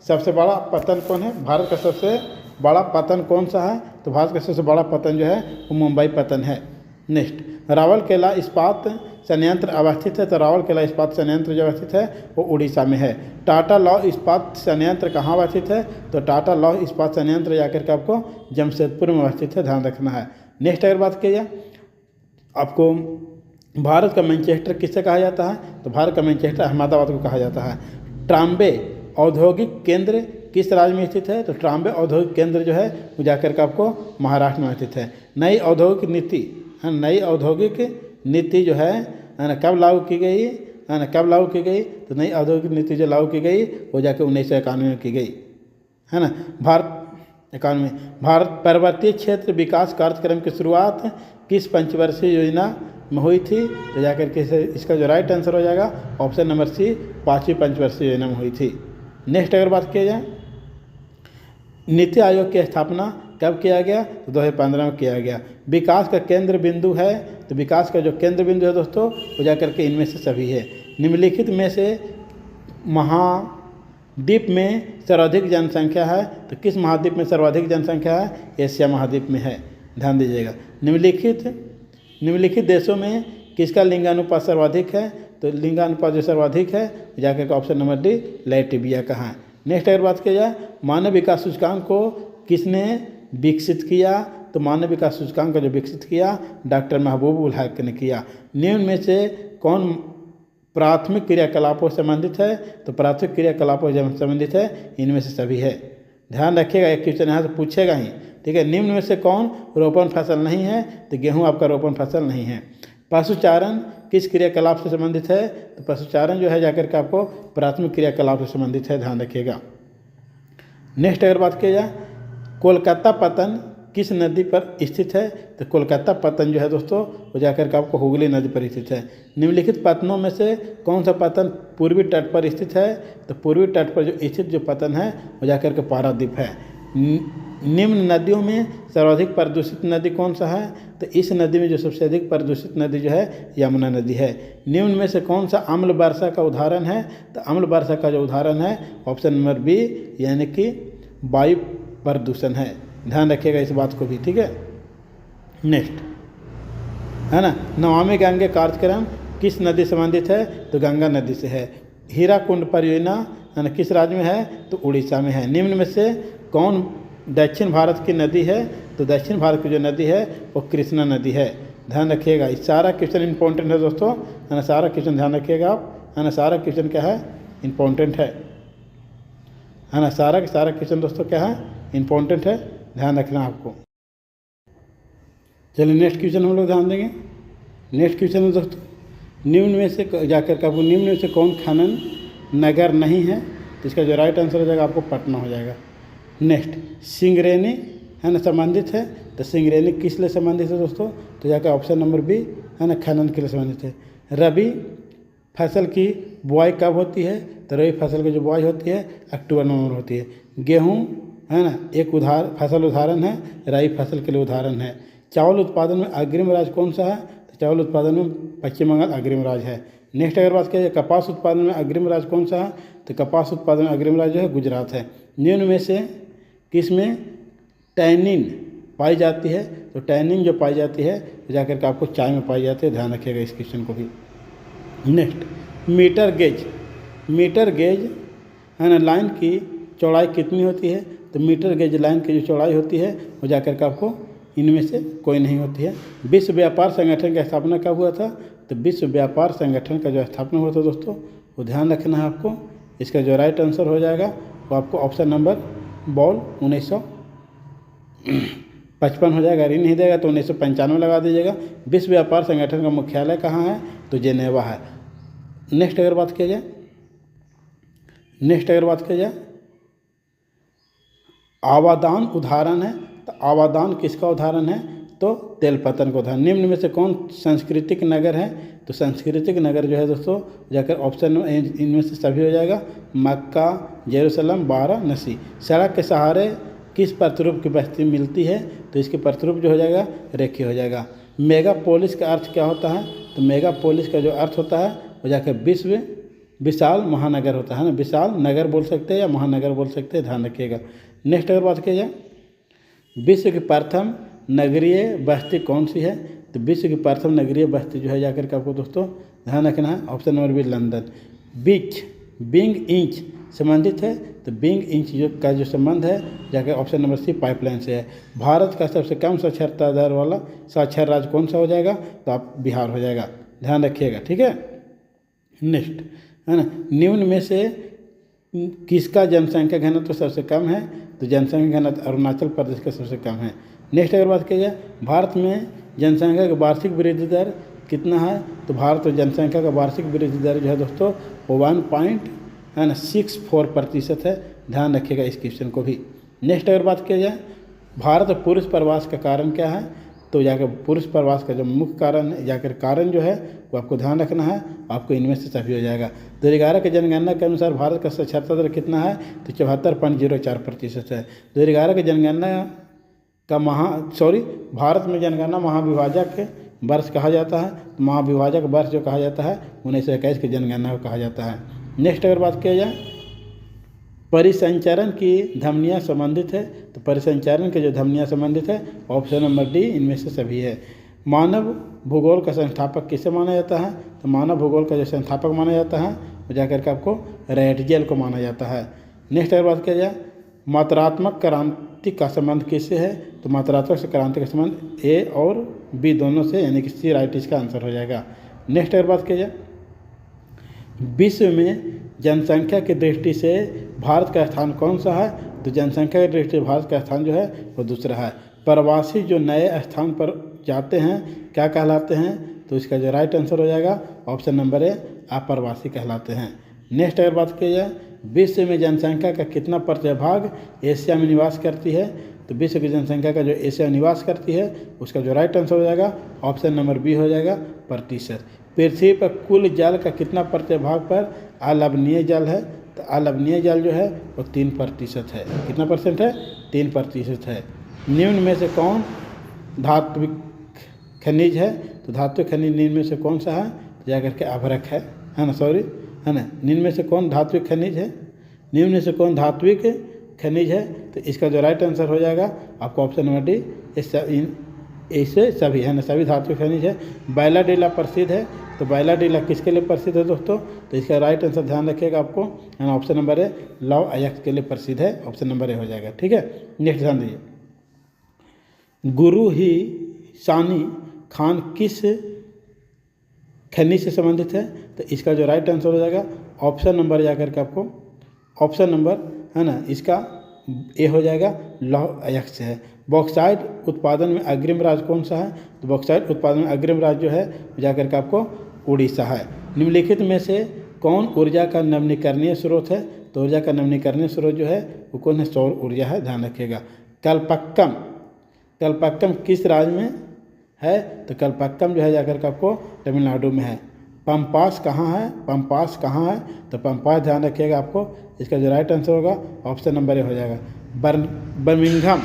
सबसे बड़ा पतन कौन है? भारत का सबसे बड़ा पतन कौन सा है? तो भारत का सबसे बड़ा पतन जो है वो मुंबई पतन है। नेक्स्ट रावरकेला इस्पात संयंत्र अवस्थित है, तो रावरकेला इस्पात संयंत्र जो अवस्थित है वो उड़ीसा में है। टाटा लौह इस्पात संयंत्र कहाँ अवस्थित है? तो टाटा लौह इस्पात संयंत्र जाकर के आपको जमशेदपुर में अवस्थित है, ध्यान रखना है। नेक्स्ट अगर बात की जाए आपको भारत का मैनचेस्टर किससे कहा जाता है? तो भारत का मैनचेस्टर अहमदाबाद को कहा जाता है। ट्राम्बे औद्योगिक केंद्र किस राज्य में स्थित है? तो ट्राम्बे औद्योगिक केंद्र जो है वो जाकर के आपको महाराष्ट्र में स्थित है। नई औद्योगिक नीति जो है ना कब लागू की गई? तो नई औद्योगिक नीति जो लागू की गई वो जाकर 1991 में की गई है ना। भारत पर्वतीय क्षेत्र विकास कार्यक्रम की शुरुआत किस पंचवर्षीय योजना में हुई थी? तो जाकर के इसका जो राइट आंसर हो जाएगा ऑप्शन नंबर सी 5वीं पंचवर्षीय योजना में हुई थी। नेक्स्ट अगर बात किया जाए नीति आयोग की स्थापना कब किया गया? तो 2015 में किया गया। विकास का केंद्र बिंदु है, तो विकास का जो केंद्र बिंदु है दोस्तों वो जाकर के इनमें से सभी है। निम्नलिखित में से महाद्वीप में सर्वाधिक जनसंख्या है, तो किस महाद्वीप में सर्वाधिक जनसंख्या है? एशिया महाद्वीप में है, ध्यान दीजिएगा। निम्नलिखित देशों में किसका लिंगानुपात सर्वाधिक है? तो लिंगानुपात जो सर्वाधिक है जाकर के ऑप्शन नंबर डी लैटविया का है। नेक्स्ट अगर बात किया जाए मानव विकास सूचकांक को किसने विकसित किया, तो मानव विकास सूचकांक को जो विकसित किया डॉक्टर महबूब उल हक ने किया। निम्न में से कौन प्राथमिक क्रियाकलापों से संबंधित है, तो प्राथमिक क्रियाकलापों से संबंधित है इनमें से सभी है। ध्यान रखिएगा, एक क्वेश्चन यहाँ से पूछेगा ही, ठीक है। निम्न में से कौन रोपण फसल नहीं है, तो गेहूँ आपका रोपण फसल नहीं है। पशुचारण किस क्रियाकलाप से संबंधित है, तो पशुचारण जो है जाकर के आपको प्राथमिक क्रियाकलाप से संबंधित है, ध्यान रखिएगा। नेक्स्ट अगर बात किया जाए कोलकाता पतन किस नदी पर स्थित है, तो कोलकाता पतन जो है दोस्तों वो जाकर के आपको हुगली नदी पर स्थित है। निम्नलिखित पतनों में से कौन सा पतन पूर्वी तट पर स्थित है, तो पूर्वी तट पर जो स्थित जो पतन है वो जाकर के पारादीप है। निम्न नदियों में सर्वाधिक प्रदूषित नदी कौन सा है, तो इस नदी में जो सबसे अधिक प्रदूषित नदी जो है यमुना नदी है। निम्न में से कौन सा अम्ल वर्षा का उदाहरण है, तो अम्ल वर्षा का जो उदाहरण है ऑप्शन नंबर बी यानी कि वायु प्रदूषण है। ध्यान रखिएगा इस बात को भी, ठीक है। नेक्स्ट है ना, नमामि गंगे कार्यक्रम किस नदी संबंधित है, तो गंगा नदी से है। हीराकुंड परियोजना है ना किस राज्य में है, तो उड़ीसा में है। निम्न में से कौन दक्षिण भारत की नदी है, तो दक्षिण भारत की जो नदी है वो कृष्णा नदी है। ध्यान रखिएगा, इस सारा क्वेश्चन इंपॉर्टेंट है दोस्तों, है ना। सारा क्वेश्चन ध्यान रखिएगा आप, है ना। सारा क्वेश्चन क्या है, इंपॉर्टेंट है ना। सारा क्वेश्चन दोस्तों क्या है, इंपॉर्टेंट है, ध्यान रखना आपको। चलिए नेक्स्ट क्वेश्चन हम लोग ध्यान देंगे। नेक्स्ट क्वेश्चन है दोस्तों निम्न में से जाकर के आपको निम्न में से कौन खनन नगर नहीं है, तो इसका जो राइट आंसर हो जाएगा आपको पटना हो जाएगा। नेक्स्ट सिंगरेनी है ना संबंधित है, तो सिंगरेनी किस लिए संबंधित है दोस्तों, तो जाकर ऑप्शन नंबर बी है ना खनन के लिए संबंधित है। रबी फसल की बुआई कब होती है, तो रबी फसल की जो बुआई होती है अक्टूबर नवंबर होती है। गेहूँ है ना एक फसल उदाहरण है, राई फसल के लिए उदाहरण है। चावल उत्पादन में अग्रिम राज्य कौन सा है, तो चावल उत्पादन में पश्चिम बंगाल अग्रिम राज्य है। नेक्स्ट अगर बात किया जाए कपास उत्पादन में अग्रिम राज्य कौन सा है, तो कपास उत्पादन में अग्रिम राज्य जो है गुजरात है। निम्न में से किसमें टैनिन पाई जाती है, तो टैनिन जो पाई जाती है तो जाकर के आपको चाय में पाई जाती है, ध्यान रखिएगा इस क्वेश्चन को भी। नेक्स्ट मीटर गेज है ना लाइन की चौड़ाई कितनी होती है, तो मीटर गेज लाइन की जो चौड़ाई होती है वो जाकर के आपको इनमें से कोई नहीं होती है। विश्व व्यापार संगठन की स्थापना कब हुआ था, तो विश्व व्यापार संगठन का जो स्थापना हुआ था दोस्तों वो ध्यान रखना है आपको। इसका जो राइट आंसर हो जाएगा वो आपको ऑप्शन नंबर बॉल 1955 हो जाएगा। ऋण नहीं देगा तो 1995 लगा दीजिएगा। विश्व व्यापार संगठन का मुख्यालय कहाँ है, तो जेनेवा है। नेक्स्ट अगर बात किया जाए आवादान उदाहरण है, तो आवादान किसका उदाहरण है, तो तेल पतन का उदाहरण। निम्न में से कौन सांस्कृतिक नगर है, तो सांस्कृतिक नगर जो है दोस्तों जाकर ऑप्शन इनमें से सभी हो जाएगा, मक्का, जेरूसलम, वाराणसी। सड़क के सहारे किस प्रतिरूप की बस्ती मिलती है, तो इसके प्रतिरूप जो हो जाएगा रेखीय हो जाएगा। मेगापोलिस का अर्थ क्या होता है, तो मेगापोलिस का जो अर्थ होता है वो जाकर विशाल महानगर होता है ना। विशाल नगर बोल सकते हैं या महानगर बोल सकते हैं, ध्यान रखिएगा। नेक्स्ट अगर बात किया जाए विश्व की प्रथम नगरीय बस्ती कौन सी है, तो विश्व की प्रथम नगरीय बस्ती जो है जाकर के आपको दोस्तों ध्यान रखना है option number B London. Big inch संबंधित है, तो बिंग इंच का जो संबंध है जाकर ऑप्शन नंबर सी पाइपलाइन से है। भारत का सबसे कम साक्षरता दर वाला साक्षर राज्य कौन सा हो जाएगा, तो आप बिहार हो जाएगा, ध्यान रखिएगा, ठीक है। नेक्स्ट है ना निम्न में से किसका जनसंख्या घनत्व तो सबसे कम है, तो जनसंख्या घनत्व अरुणाचल प्रदेश का सबसे कम है। नेक्स्ट अगर बात की जाए भारत में जनसंख्या का वार्षिक वृद्धि दर कितना है, तो भारत में जनसंख्या का वार्षिक वृद्धि दर जो है दोस्तों 1.64% है, ध्यान रखिएगा इस क्वेश्चन को भी। नेक्स्ट अगर बात किया जाए भारत पुरुष प्रवास का कारण क्या है, तो जाकर पुरुष प्रवास का जो मुख्य कारण जो है वो आपको ध्यान रखना है, आपको इनमें से सभी हो जाएगा। 2011 की जनगणना के अनुसार भारत का साक्षरता दर कितना है, तो 74.04% है। 2011 की जनगणना का भारत में जनगणना महाविभाजक वर्ष कहा जाता है, तो महाविभाजक वर्ष जो कहा जाता है 1921 की जनगणना को कहा जाता है। नेक्स्ट अगर बात किया जाए परिसंचरण की धमनियाँ संबंधित है, तो परिसंचरण के जो धमनियाँ संबंधित है ऑप्शन नंबर डी इनमें से सभी है। मानव भूगोल का संस्थापक किसे माना जाता है? तो मानव भूगोल का जो संस्थापक माना जाता है वो जाकर के आपको रैटजेल को माना जाता है। नेक्स्ट अगर बात किया जाए मात्रात्मक क्रांति का संबंध किससे है? तो मात्रात्मक से क्रांति का संबंध ए और बी दोनों से, यानी कि सी राइट इसका आंसर हो जाएगा। नेक्स्ट अगर बात किया जाए विश्व में जनसंख्या की दृष्टि से भारत का स्थान कौन सा है? तो जनसंख्या की दृष्टि से भारत का स्थान जो है वो दूसरा है। प्रवासी जो नए स्थान पर जाते हैं क्या कहलाते हैं? तो इसका जो राइट आंसर हो जाएगा ऑप्शन नंबर ए अप्रवासी कहलाते हैं। नेक्स्ट अगर बात की जाए विश्व में जनसंख्या का कितना प्रतिशत भाग एशिया में निवास करती है? तो विश्व की जनसंख्या का जो एशिया में निवास करती है उसका जो राइट आंसर हो जाएगा ऑप्शन नंबर बी हो जाएगा प्रतिशत। पृथ्वी पर कुल जल का कितना प्रतिशत भाग पर अलवणीय जल है? तो अलवणीय जल जो है वो 3% है। कितना परसेंट है? 3% है। निम्न में से कौन धात्विक खनिज है? तो धात्विक खनिज निम्न में से कौन सा है? तो जाकर के अभ्रक है ना, सॉरी है ना। निम्न में से कौन धात्विक खनिज है? निम्न में से कौन धात्विक खनिज है? तो इसका जो राइट आंसर हो जाएगा आपको ऑप्शन नंबर डी, ऐसे सभी है ना, सभी धात्विक खनिज है। बायलाडेला प्रसिद्ध है, तो बायलाडेला किसके लिए प्रसिद्ध है दोस्तों? तो इसका राइट आंसर ध्यान रखिएगा आपको, है ना, ऑप्शन नंबर ए लव अयस्क के लिए प्रसिद्ध है, ऑप्शन नंबर ए हो जाएगा। ठीक है, नेक्स्ट ध्यान दीजिए गुरु ही सानी खान किस खनिज से संबंधित है? तो इसका जो राइट आंसर हो जाएगा ऑप्शन नंबर जाकर के आपको ऑप्शन नंबर है ना इसका ए हो जाएगा लौह अयस्क से है। बॉक्साइट उत्पादन में अग्रिम राज्य कौन सा है? तो बॉक्साइट उत्पादन में अग्रिम राज्य जो है जाकर के आपको उड़ीसा है। निम्नलिखित में से कौन ऊर्जा का नवीकरणीय स्रोत है? तो ऊर्जा का नवीकरणीय स्रोत जो है वो कौन है? सौर ऊर्जा है, ध्यान रखिएगा। कल्पक्कम किस राज्य में है? तो कल्पक्कम जो है जाकर के आपको तमिलनाडु में है। पंपास कहाँ है? पंपास कहाँ है? तो पंपास ध्यान रखिएगा आपको, इसका जो राइट आंसर होगा ऑप्शन नंबर ए हो जाएगा। बर्मिंघम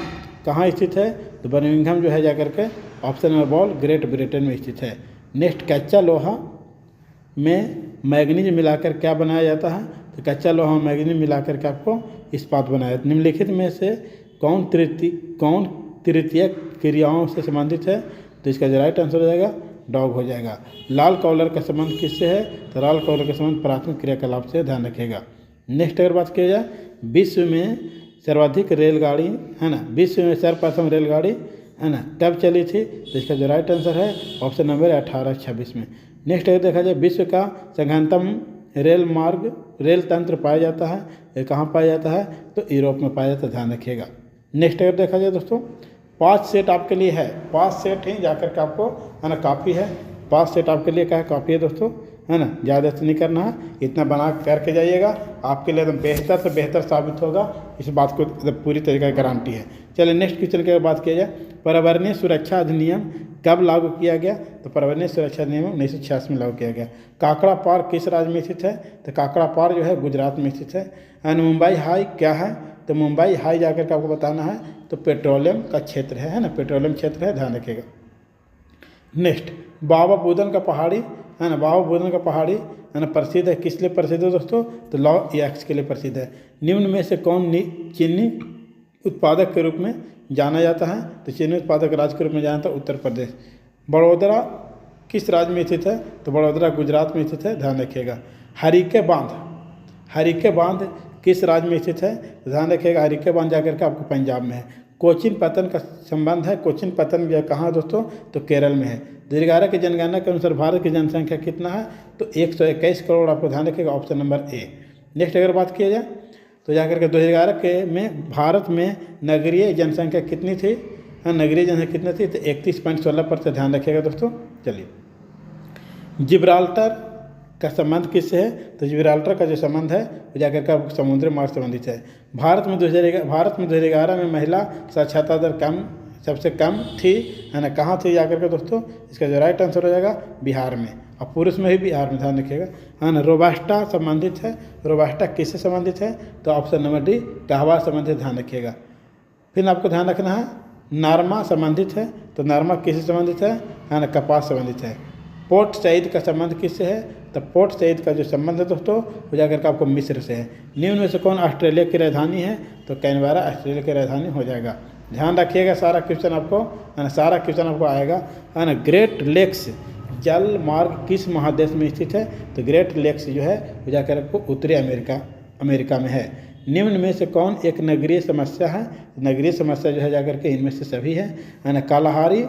कहाँ स्थित है? तो बर्मिंघम जो है जाकर के option number ball great Britain में स्थित है। नेक्स्ट कच्चा लोहा में मैग्नीज मिलाकर क्या बनाया जाता है? तो कच्चा लोहा में मैग्नीज मिलाकर के आपको इस्पात बनाया जाता है। निम्नलिखित में से कौन तृतीयक क्रियाओं से संबंधित है? तो इसका जो राइट आंसर हो जाएगा डॉग हो जाएगा। लाल कॉलर का संबंध किससे है? तो लाल कॉलर का संबंध प्राथमिक क्रियाकलाप से, ध्यान रखिएगा। नेक्स्ट अगर बात किया जाए विश्व में सर्वाधिक रेलगाड़ी है ना, विश्व में सर्वप्रथम रेलगाड़ी है ना कब चली थी? तो इसका जो राइट आंसर है ऑप्शन नंबर 1826 में। नेक्स्ट अगर देखा जाए विश्व का सघनतम रेल तंत्र पाया जाता है, ये कहाँ पाया जाता है? तो यूरोप में पाया जाता है, ध्यान रखिएगा। नेक्स्ट अगर देखा जाए दोस्तों 5 सेट आपके लिए है, 5 सेट ही जाकर के आपको है ना काफ़ी है। 5 सेट आपके लिए क्या है? काफ़ी है दोस्तों, है ना, ज़्यादा से नहीं करना है, इतना बना करके जाइएगा, आपके लिए एकदम बेहतर से बेहतर साबित होगा, इस बात को पूरी तरीके की गारंटी है। चलिए नेक्स्ट क्वेश्चन की बात किया जाए पर्यावरणीय सुरक्षा अधिनियम कब लागू किया गया? तो पर्यावरणीय सुरक्षा अधिनियम 1986 में लागू किया गया। काकड़ा पार किस राज्य में स्थित है? तो काकड़ा पार जो है गुजरात में स्थित है। एंड मुंबई हाई क्या है? तो मुंबई हाई जाकर के आपको बताना है, तो पेट्रोलियम का क्षेत्र है ना, पेट्रोलियम क्षेत्र है, ध्यान रखिएगा। नेक्स्ट बाबा बुदन का पहाड़ी है ना, बाबा बुदन का पहाड़ी है ना प्रसिद्ध है, किस लिए प्रसिद्ध है दोस्तों? तो लौह अयस्क के लिए प्रसिद्ध है। निम्न में से कौन चीनी उत्पादक के रूप में जाना जाता है? तो चीनी उत्पादक राज्य के रूप में जाना जाता है उत्तर प्रदेश। बड़ौदा किस राज्य में स्थित है? तो बड़ौदा गुजरात में स्थित है, ध्यान रखिएगा। हरिके बांध किस राज्य में स्थित है? तो ध्यान रखिएगा हरिके बांध जाकर के आपको पंजाब में है। कोचिन पतन का संबंध है, कोचिन पतन कहाँ है दोस्तों? तो केरल में है। 2011 की जनगणना के अनुसार भारत की जनसंख्या कितना है? तो 121 करोड़, आपको ध्यान रखिएगा ऑप्शन नंबर ए। नेक्स्ट अगर बात किया जाए तो जाकर के 2011 के में भारत में नगरीय जनसंख्या कितनी थी? हाँ, नगरीय जनसंख्या कितनी थी? तो 31.16%, ध्यान रखिएगा दोस्तों। चलिए जिब्राल्टर का संबंध किससे है? तो जिब्राल्टर का जो संबंध है वो जाकर के समुद्री मार्ग संबंधित है। भारत में 2011 में महिला साक्षरता दर सबसे कम थी, है ना, कहाँ थी जाकर के दोस्तों? इसका जो राइट आंसर हो जाएगा बिहार में, और पुरुष में भी बिहार में, ध्यान रखिएगा, है ना। रोबास्टा संबंधित है, रोबास्टा किससे संबंधित है? तो ऑप्शन नंबर डी कहवा संबंधित, ध्यान रखिएगा। फिर आपको ध्यान रखना है नरमा संबंधित है, तो नरमा किससे संबंधित है ना, कपास संबंधित है। पोर्ट सईद का संबंध किससे है? तो पोर्ट सईद का जो संबंध है दोस्तों वो जाकर के आपको मिस्र से है। निम्न में से कौन ऑस्ट्रेलिया की राजधानी है? तो कैनबरा ऑस्ट्रेलिया की राजधानी हो जाएगा। ध्यान रखिएगा, सारा क्वेश्चन आपको है ना, सारा क्वेश्चन आपको आएगा है ना। ग्रेट लेक्स जल मार्ग किस महादेश में स्थित है? तो ग्रेट लेक्स जो है वो जाकर आपको उत्तरी अमेरिका में है। निम्न में से कौन एक नगरीय समस्या है? नगरीय समस्या जो है जाकर के इनमें से सभी है ना। कालाहारी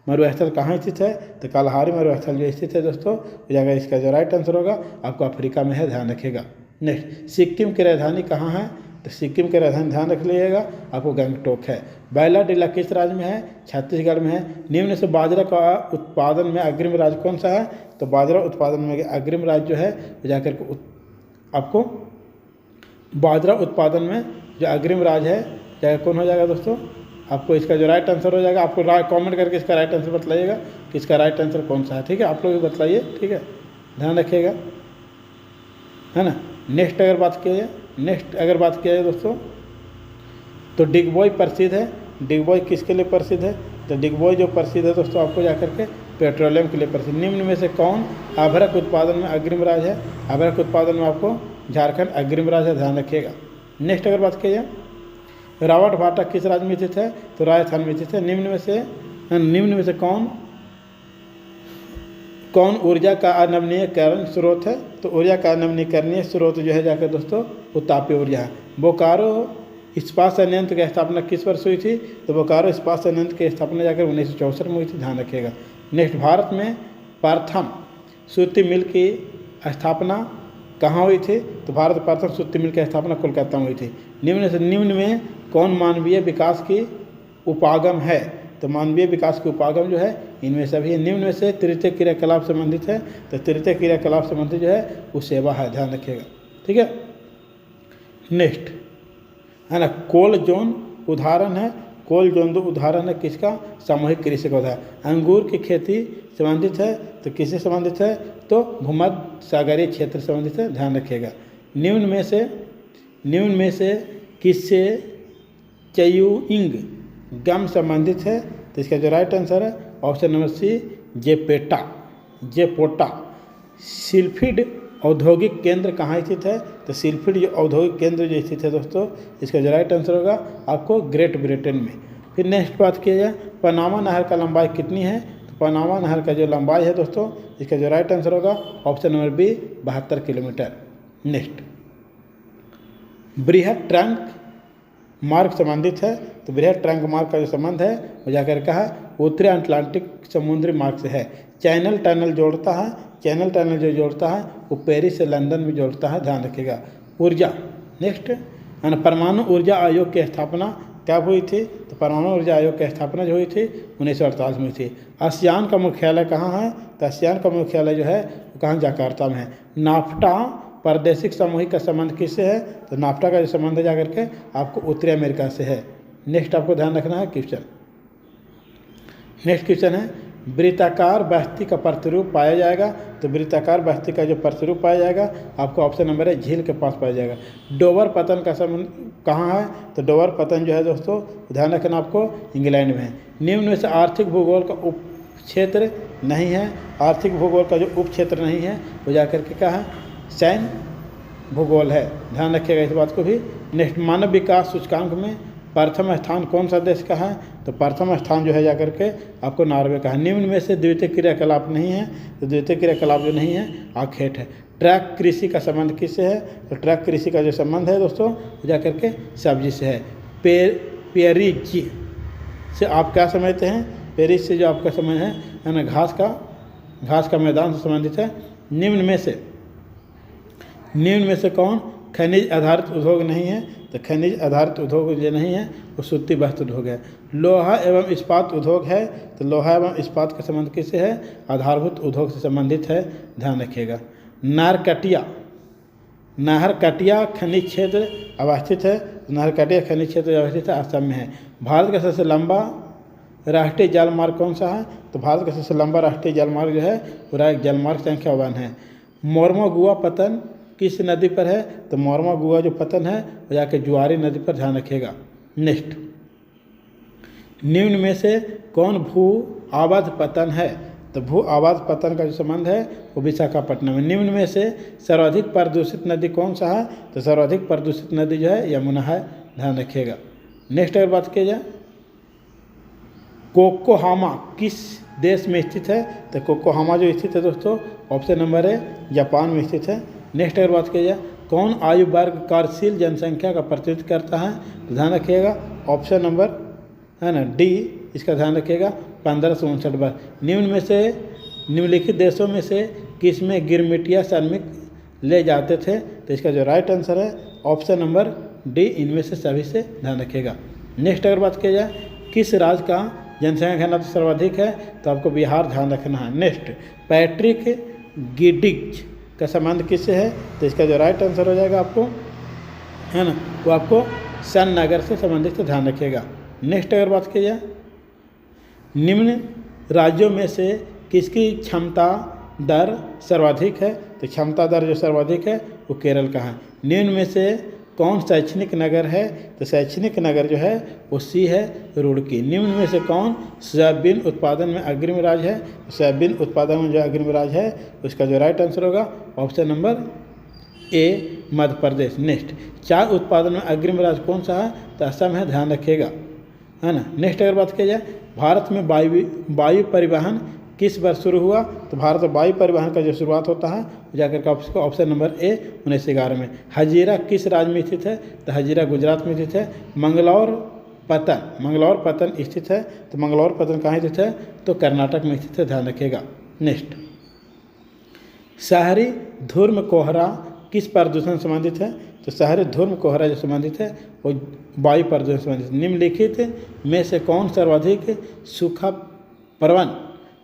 मरुस्थल कहाँ स्थित है? तो कालाहारी मरुस्थल जो स्थित है दोस्तों, जाकर इसका जो राइट आंसर होगा आपको अफ्रीका में है, ध्यान रखिएगा। नेक्स्ट, सिक्किम की राजधानी कहाँ है? तो सिक्किम की राजधानी ध्यान रख लीजिएगा आपको गंगटोक है। बैला जिला किस राज्य में है? छत्तीसगढ़ में है। निम्न से बाजरा का उत्पादन में अग्रिम राज्य कौन सा है? तो बाजरा उत्पादन में अग्रिम राज्य जो है जाकर के आपको बाजरा उत्पादन में जो अग्रिम राज्य है जाकर कौन हो जाएगा दोस्तों? आपको इसका जो राइट आंसर हो जाएगा, आपको कमेंट करके इसका राइट आंसर बतलाइएगा कि इसका राइट आंसर कौन सा है। ठीक है, आप लोग भी बतलाइए, ठीक है, ध्यान रखिएगा, है ना। नेक्स्ट अगर बात किया जाए दोस्तों, तो डिगबोई प्रसिद्ध है। डिगबोई किसके लिए प्रसिद्ध है? तो डिगबोई जो प्रसिद्ध है दोस्तों आपको जाकर के पेट्रोलियम के लिए प्रसिद्ध। निम्न में से कौन अभ्रक उत्पादन में अग्रिम राज्य है? अभ्रक उत्पादन में आपको झारखंड अग्रिम राज्य है, ध्यान रखिएगा। नेक्स्ट अगर बात किया जाए, रावट भाटा किस राज्य में स्थित है? तो राजस्थान में स्थित है। निम्न में से कौन ऊर्जा का अनवीनीकरण स्रोत है? तो ऊर्जा का अनवीनीकरणीय स्रोत जो है जाकर दोस्तों वो तापीय ऊर्जा है। बोकारो इस्पात संयंत्र की स्थापना किस वर्ष हुई थी? तो बोकारो इस्पात संयंत्र की स्थापना जाकर 1964 में हुई थी, ध्यान रखिएगा। नेक्स्ट, भारत में प्रथम सूती मिल की स्थापना कहाँ हुई थी? तो भारत में प्रथम सूती मिल की स्थापना कोलकाता में हुई थी। निम्न में कौन मानवीय विकास की उपागम है? तो मानवीय विकास के उपागम जो है इनमें सभी है। निम्न में से तृतीय क्रियाकलाप संबंधित है? तो तृतीय क्रियाकलाप संबंधित जो है वो सेवा है, ध्यान रखिएगा, ठीक है। नेक्स्ट है ना, कोल जोन उदाहरण है। कोल जोन दो उदाहरण है किसका? सामूहिक कृषि का उदाहरण। अंगूर की खेती संबंधित है, तो किससे संबंधित है? तो भूमध्य सागरीय क्षेत्र संबंधित है, ध्यान रखिएगा। निम्न में से किससे चयूइंग गम संबंधित है? तो इसका जो राइट आंसर है ऑप्शन नंबर सी, जेपोटा। सिल्फीड औद्योगिक केंद्र कहाँ स्थित है? तो सिल्फीड जो औद्योगिक केंद्र जो स्थित है दोस्तों, इसका जो राइट आंसर होगा आपको ग्रेट ब्रिटेन में। फिर नेक्स्ट बात किया जाए, पनामा नहर का लंबाई कितनी है? तो पनामा नहर का जो लंबाई है दोस्तों, इसका जो राइट आंसर होगा option number B, 72 kilometre. Next, बृहद ट्रंक मार्ग संबंधित है। तो बृहद ट्रंक मार्ग का जो संबंध है वो जाकर कहा उत्तरी अटलांटिक समुद्री मार्ग से है। चैनल टनल जोड़ता है, चैनल टनल जो जोड़ता है वो पेरिस से लंदन में जोड़ता है, ध्यान रखिएगा। ऊर्जा, नेक्स्ट है ना, परमाणु ऊर्जा आयोग की स्थापना कब हुई थी? तो परमाणु ऊर्जा आयोग की स्थापना जो हुई थी 1948 में हुई थी। आसियान का मुख्यालय कहाँ है? तो आसियान का मुख्यालय जो है वो कहाँ? जकार्ता में है। नाफ्टा प्रादेशिक सामूहिक का संबंध किससे है? तो नाफ्टा का जो संबंध है जाकर के आपको उत्तरी अमेरिका से है। नेक्स्ट आपको ध्यान रखना है क्वेश्चन। नेक्स्ट क्वेश्चन है, वृत्ताकार बस्ती का प्रतिरूप पाया जाएगा। तो वृत्ताकार बस्ती का जो प्रतिरूप पाया जाएगा आपको ऑप्शन नंबर है झील के पास पाया जाएगा। डोवर पतन का संबंध कहाँ है? तो डोवर पतन जो है दोस्तों ध्यान रखना आपको इंग्लैंड में है। निम्न में से आर्थिक भूगोल का उप क्षेत्र नहीं है। आर्थिक भूगोल का जो उप क्षेत्र नहीं है वो जाकर के क्या है? सैन्य भूगोल है, ध्यान रखिएगा इस बात को भी। नेक्स्ट, मानव विकास सूचकांक में प्रथम स्थान कौन सा देश का है? तो प्रथम स्थान जो है जाकर के आपको नॉर्वे का है। निम्न में से द्वितीय क्रियाकलाप नहीं है। तो द्वितीय क्रियाकलाप जो नहीं है आखेट है। ट्रैक कृषि का संबंध किससे है? तो ट्रैक कृषि का जो संबंध है दोस्तों जाकर के सब्जी से है। पेरिज से आप क्या समझते हैं? पेरिज से जो आपका समझ है ना, घास का मैदान से संबंधित है। निम्न में से कौन खनिज आधारित उद्योग नहीं है? तो खनिज आधारित उद्योग जो नहीं है वो सूती वस्त्र उद्योग है। लोहा एवं इस्पात उद्योग है। तो लोहा एवं इस्पात का संबंध किससे है? आधारभूत उद्योग से संबंधित है, ध्यान रखिएगा। नाहरकटिया खनिज क्षेत्र अवस्थित है। नाहरकटिया खनिज क्षेत्र अवस्थित है, असम में है। भारत का सबसे लंबा राष्ट्रीय जलमार्ग कौन सा है? तो भारत का सबसे लंबा राष्ट्रीय जलमार्ग जो है वो जलमार्ग संख्या 1 है। मोरमो-गुआ पतन किस नदी पर है? तो मोरमो-गुआ जो पतन है वो जाके जुआरी नदी पर, ध्यान रखिएगा। नेक्स्ट, निम्न में से कौन भू आबाद पतन है? तो भू आबाद पतन का जो संबंध है वो विशाखापट्टनम में। निम्न में से सर्वाधिक प्रदूषित नदी कौन सा है? तो सर्वाधिक प्रदूषित नदी जो है यमुना है, ध्यान रखिएगा। नेक्स्ट अगर बात की जाए, कोकोहामा किस देश में स्थित है? तो कोकोहामा जो स्थित है दोस्तों, ऑप्शन नंबर है जापान में स्थित है। नेक्स्ट अगर बात की जाए, कौन आयु वर्ग कार्यशील जनसंख्या का प्रतिनिधित्व करता है? तो ध्यान रखिएगा ऑप्शन नंबर है ना डी, इसका ध्यान रखिएगा 15 से 59 वर्ष। निम्नलिखित देशों में से किस में गिरमिटिया श्रमिक ले जाते थे? तो इसका जो राइट आंसर है ऑप्शन नंबर डी, इनमें से सभी से ध्यान रखिएगा। नेक्स्ट अगर बात की जाए, किस राज्य का जनसंख्या घनत्व सर्वाधिक है? तो आपको बिहार ध्यान रखना है। नेक्स्ट, पैट्रिक गिडिज का संबंध किससे है? तो इसका जो राइट आंसर हो जाएगा आपको है ना, वो आपको सन नगर से संबंधित से ध्यान रखिएगा। नेक्स्ट अगर बात की जाए, निम्न राज्यों में से किसकी क्षमता दर सर्वाधिक है? तो क्षमता दर जो सर्वाधिक है वो केरल का है। निम्न में से कौन शैक्षणिक नगर है? तो शैक्षणिक नगर जो है वो सी है, रुड़की। निम्न में से कौन सोयाबीन उत्पादन में अग्रिम राज्य है? सोयाबीन उत्पादन में जो अग्रिम राज्य है उसका जो राइट आंसर होगा option number A, Madhya Pradesh. Next, चाय उत्पादन में अग्रिम राज्य कौन सा है? तो असम है, ध्यान रखिएगा है ना। नेक्स्ट अगर बात की जाए, भारत में वायु परिवहन किस वर्ष शुरू हुआ? तो भारत में वायु परिवहन का जो शुरुआत होता है जाकर का ऑप्शन नंबर ए 1911 में। हजीरा किस राज्य में स्थित है? तो हजीरा गुजरात में स्थित है। मंगलौर पतन स्थित है, तो मंगलौर पतन कहाँ स्थित है? तो कर्नाटक में स्थित है, ध्यान रखिएगा। नेक्स्ट, शहरी धूम्र कोहरा किस प्रदूषण से संबंधित है? तो शहरी धूम्र कोहरा जो संबंधित है वो वायु प्रदूषण से संबंधित। निम्नलिखित में से कौन सर्वाधिक सूखा प्रवण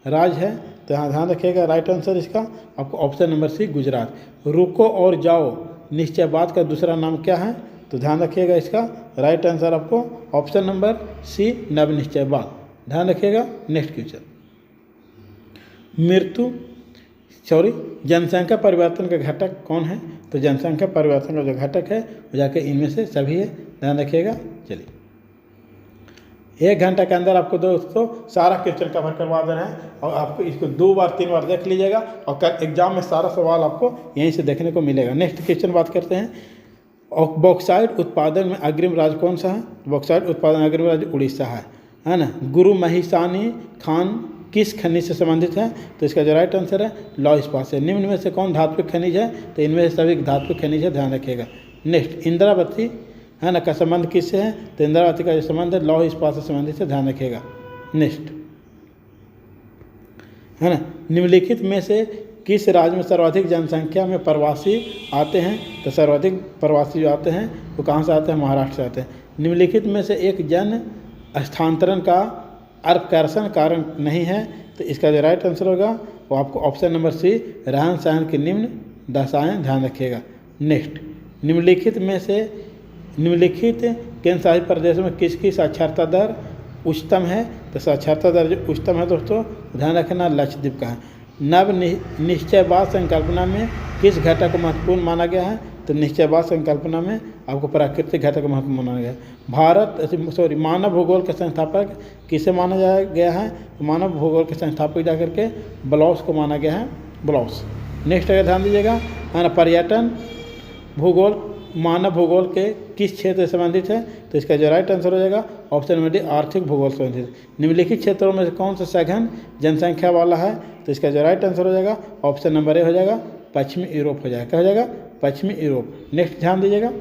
राज्य है? तो यहाँ ध्यान रखिएगा राइट आंसर इसका आपको ऑप्शन नंबर सी, गुजरात। रुको और जाओ निश्चयवाद का दूसरा नाम क्या है? तो ध्यान रखिएगा इसका राइट आंसर आपको ऑप्शन नंबर सी, नवनिश्चयवाद, ध्यान रखिएगा। नेक्स्ट क्वेश्चन, जनसंख्या परिवर्तन का घटक कौन है? तो जनसंख्या परिवर्तन का जो घटक है वो जाके इनमें से सभी है, ध्यान रखिएगा। चलिए, 1 घंटा के अंदर आपको दोस्तों सारा क्वेश्चन कवर करवा देना है और आपको इसको 2 बार 3 बार देख लीजिएगा और कल एग्जाम में सारा सवाल आपको यहीं से देखने को मिलेगा। नेक्स्ट क्वेश्चन बात करते हैं, बॉक्साइट उत्पादन में अग्रिम राज्य कौन सा है? बॉक्साइट उत्पादन अग्रिम राज्य उड़ीसा है ना। गुरु महिसानी खान किस खनिज से संबंधित है? तो इसका जो राइट आंसर है लौह इस्पात से। निम्न में से कौन धात्विक खनिज है? तो इनमें से सभी धात्विक खनिज है, ध्यान रखिएगा। नेक्स्ट, इंद्रावती है ना का संबंध किससे है? तो इंद्रावती का जो संबंध है लौह इस्पात से संबंधित है, ध्यान रखिएगा। नेक्स्ट है ना, निम्नलिखित में से किस राज्य में सर्वाधिक जनसंख्या में प्रवासी आते हैं? तो सर्वाधिक प्रवासी जो आते हैं वो कहाँ से आते हैं? महाराष्ट्र से आते हैं। निम्नलिखित में से एक जन स्थानांतरण का आकर्षण कारण नहीं है? तो इसका जो राइट आंसर होगा वो आपको ऑप्शन नंबर सी, रहन सहन की निम्न दशाएं, ध्यान रखिएगा। नेक्स्ट, निम्नलिखित केंद्र शासित प्रदेशों में किसकी साक्षरता दर उच्चतम है? तो साक्षरता दर जो उच्चतम है दोस्तों ध्यान रखना लक्षद्वीप का है। नव निश्चयवाद संकल्पना में किस घटक को महत्वपूर्ण माना गया है? तो निश्चयवाद संकल्पना में आपको प्राकृतिक घटक को महत्वपूर्ण माना गया है। मानव भूगोल के संस्थापक किसे माना गया है? तो मानव भूगोल के संस्थापक जाकर के ब्लॉस को माना गया है, ब्लॉस। नेक्स्ट अगर ध्यान दीजिएगा है ना, पर्यटन भूगोल मानव भूगोल के किस क्षेत्र से संबंधित है? तो इसका जो राइट आंसर हो जाएगा ऑप्शन नंबर डी, आर्थिक भूगोल से संबंधित। निम्नलिखित क्षेत्रों में से कौन सा सघन जनसंख्या वाला है? तो इसका जो राइट आंसर हो जाएगा ऑप्शन नंबर ए हो जाएगा, पश्चिमी यूरोप हो जाएगा। क्या हो जाएगा? पश्चिमी यूरोप। नेक्स्ट ध्यान दीजिएगा,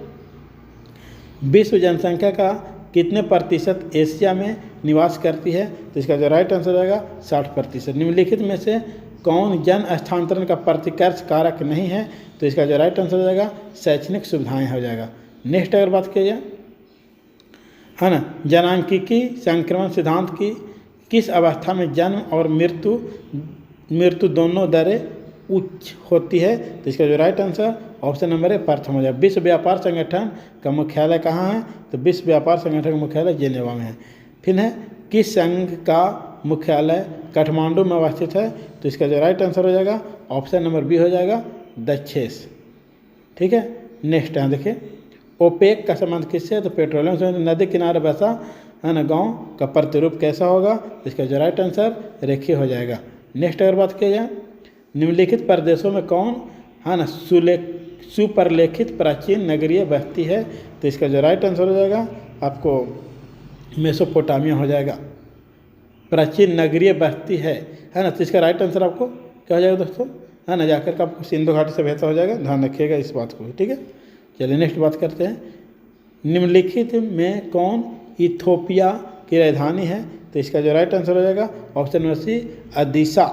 विश्व जनसंख्या का कितने प्रतिशत एशिया में निवास करती है? तो इसका जो राइट आंसर हो जाएगा 60%। निम्नलिखित में से कौन जन स्थानांतरण का प्रतिकर्ष कारक नहीं है? तो इसका जो राइट आंसर हो जाएगा शैक्षणिक सुविधाएं हो जाएगा। नेक्स्ट अगर बात की जाए है ना, जनांकीकी संक्रमण सिद्धांत की किस अवस्था में जन्म और मृत्यु दोनों दरें उच्च होती है? तो इसका जो राइट आंसर ऑप्शन नंबर है प्रथम हो जाएगा। विश्व व्यापार संगठन का मुख्यालय कहाँ है? तो विश्व व्यापार संगठन का मुख्यालय जेनेवा में है। फिर है, किस संघ का मुख्यालय काठमांडू में अवस्थित है? तो इसका जो राइट आंसर हो जाएगा ऑप्शन नंबर बी हो जाएगा, दक्षेस। ठीक है। नेक्स्ट है देखिए, ओपेक का संबंध किससे? तो पेट्रोलियम से। नदी किनारे बसा है ना गांव का प्रतिरूप कैसा होगा? इसका जो राइट आंसर रेखीय हो जाएगा। नेक्स्ट अगर बात की जाए, निम्नलिखित प्रदेशों में कौन है ना सुपरलेखित प्राचीन नगरीय बस्ती है? तो इसका जो राइट आंसर हो जाएगा आपको मेसोपोटामिया हो जाएगा। प्राचीन नगरीय बस्ती है ना। तो इसका राइट आंसर आपको क्या हो जाएगा दोस्तों, है ना, जाकर के आपको सिंधु घाटी से बेहतर हो जाएगा, ध्यान रखिएगा इस बात को, ठीक है। चलिए नेक्स्ट बात करते हैं। निम्नलिखित में कौन इथोपिया की राजधानी है? तो इसका जो राइट आंसर हो जाएगा ऑप्शन नंबर सी अदीसा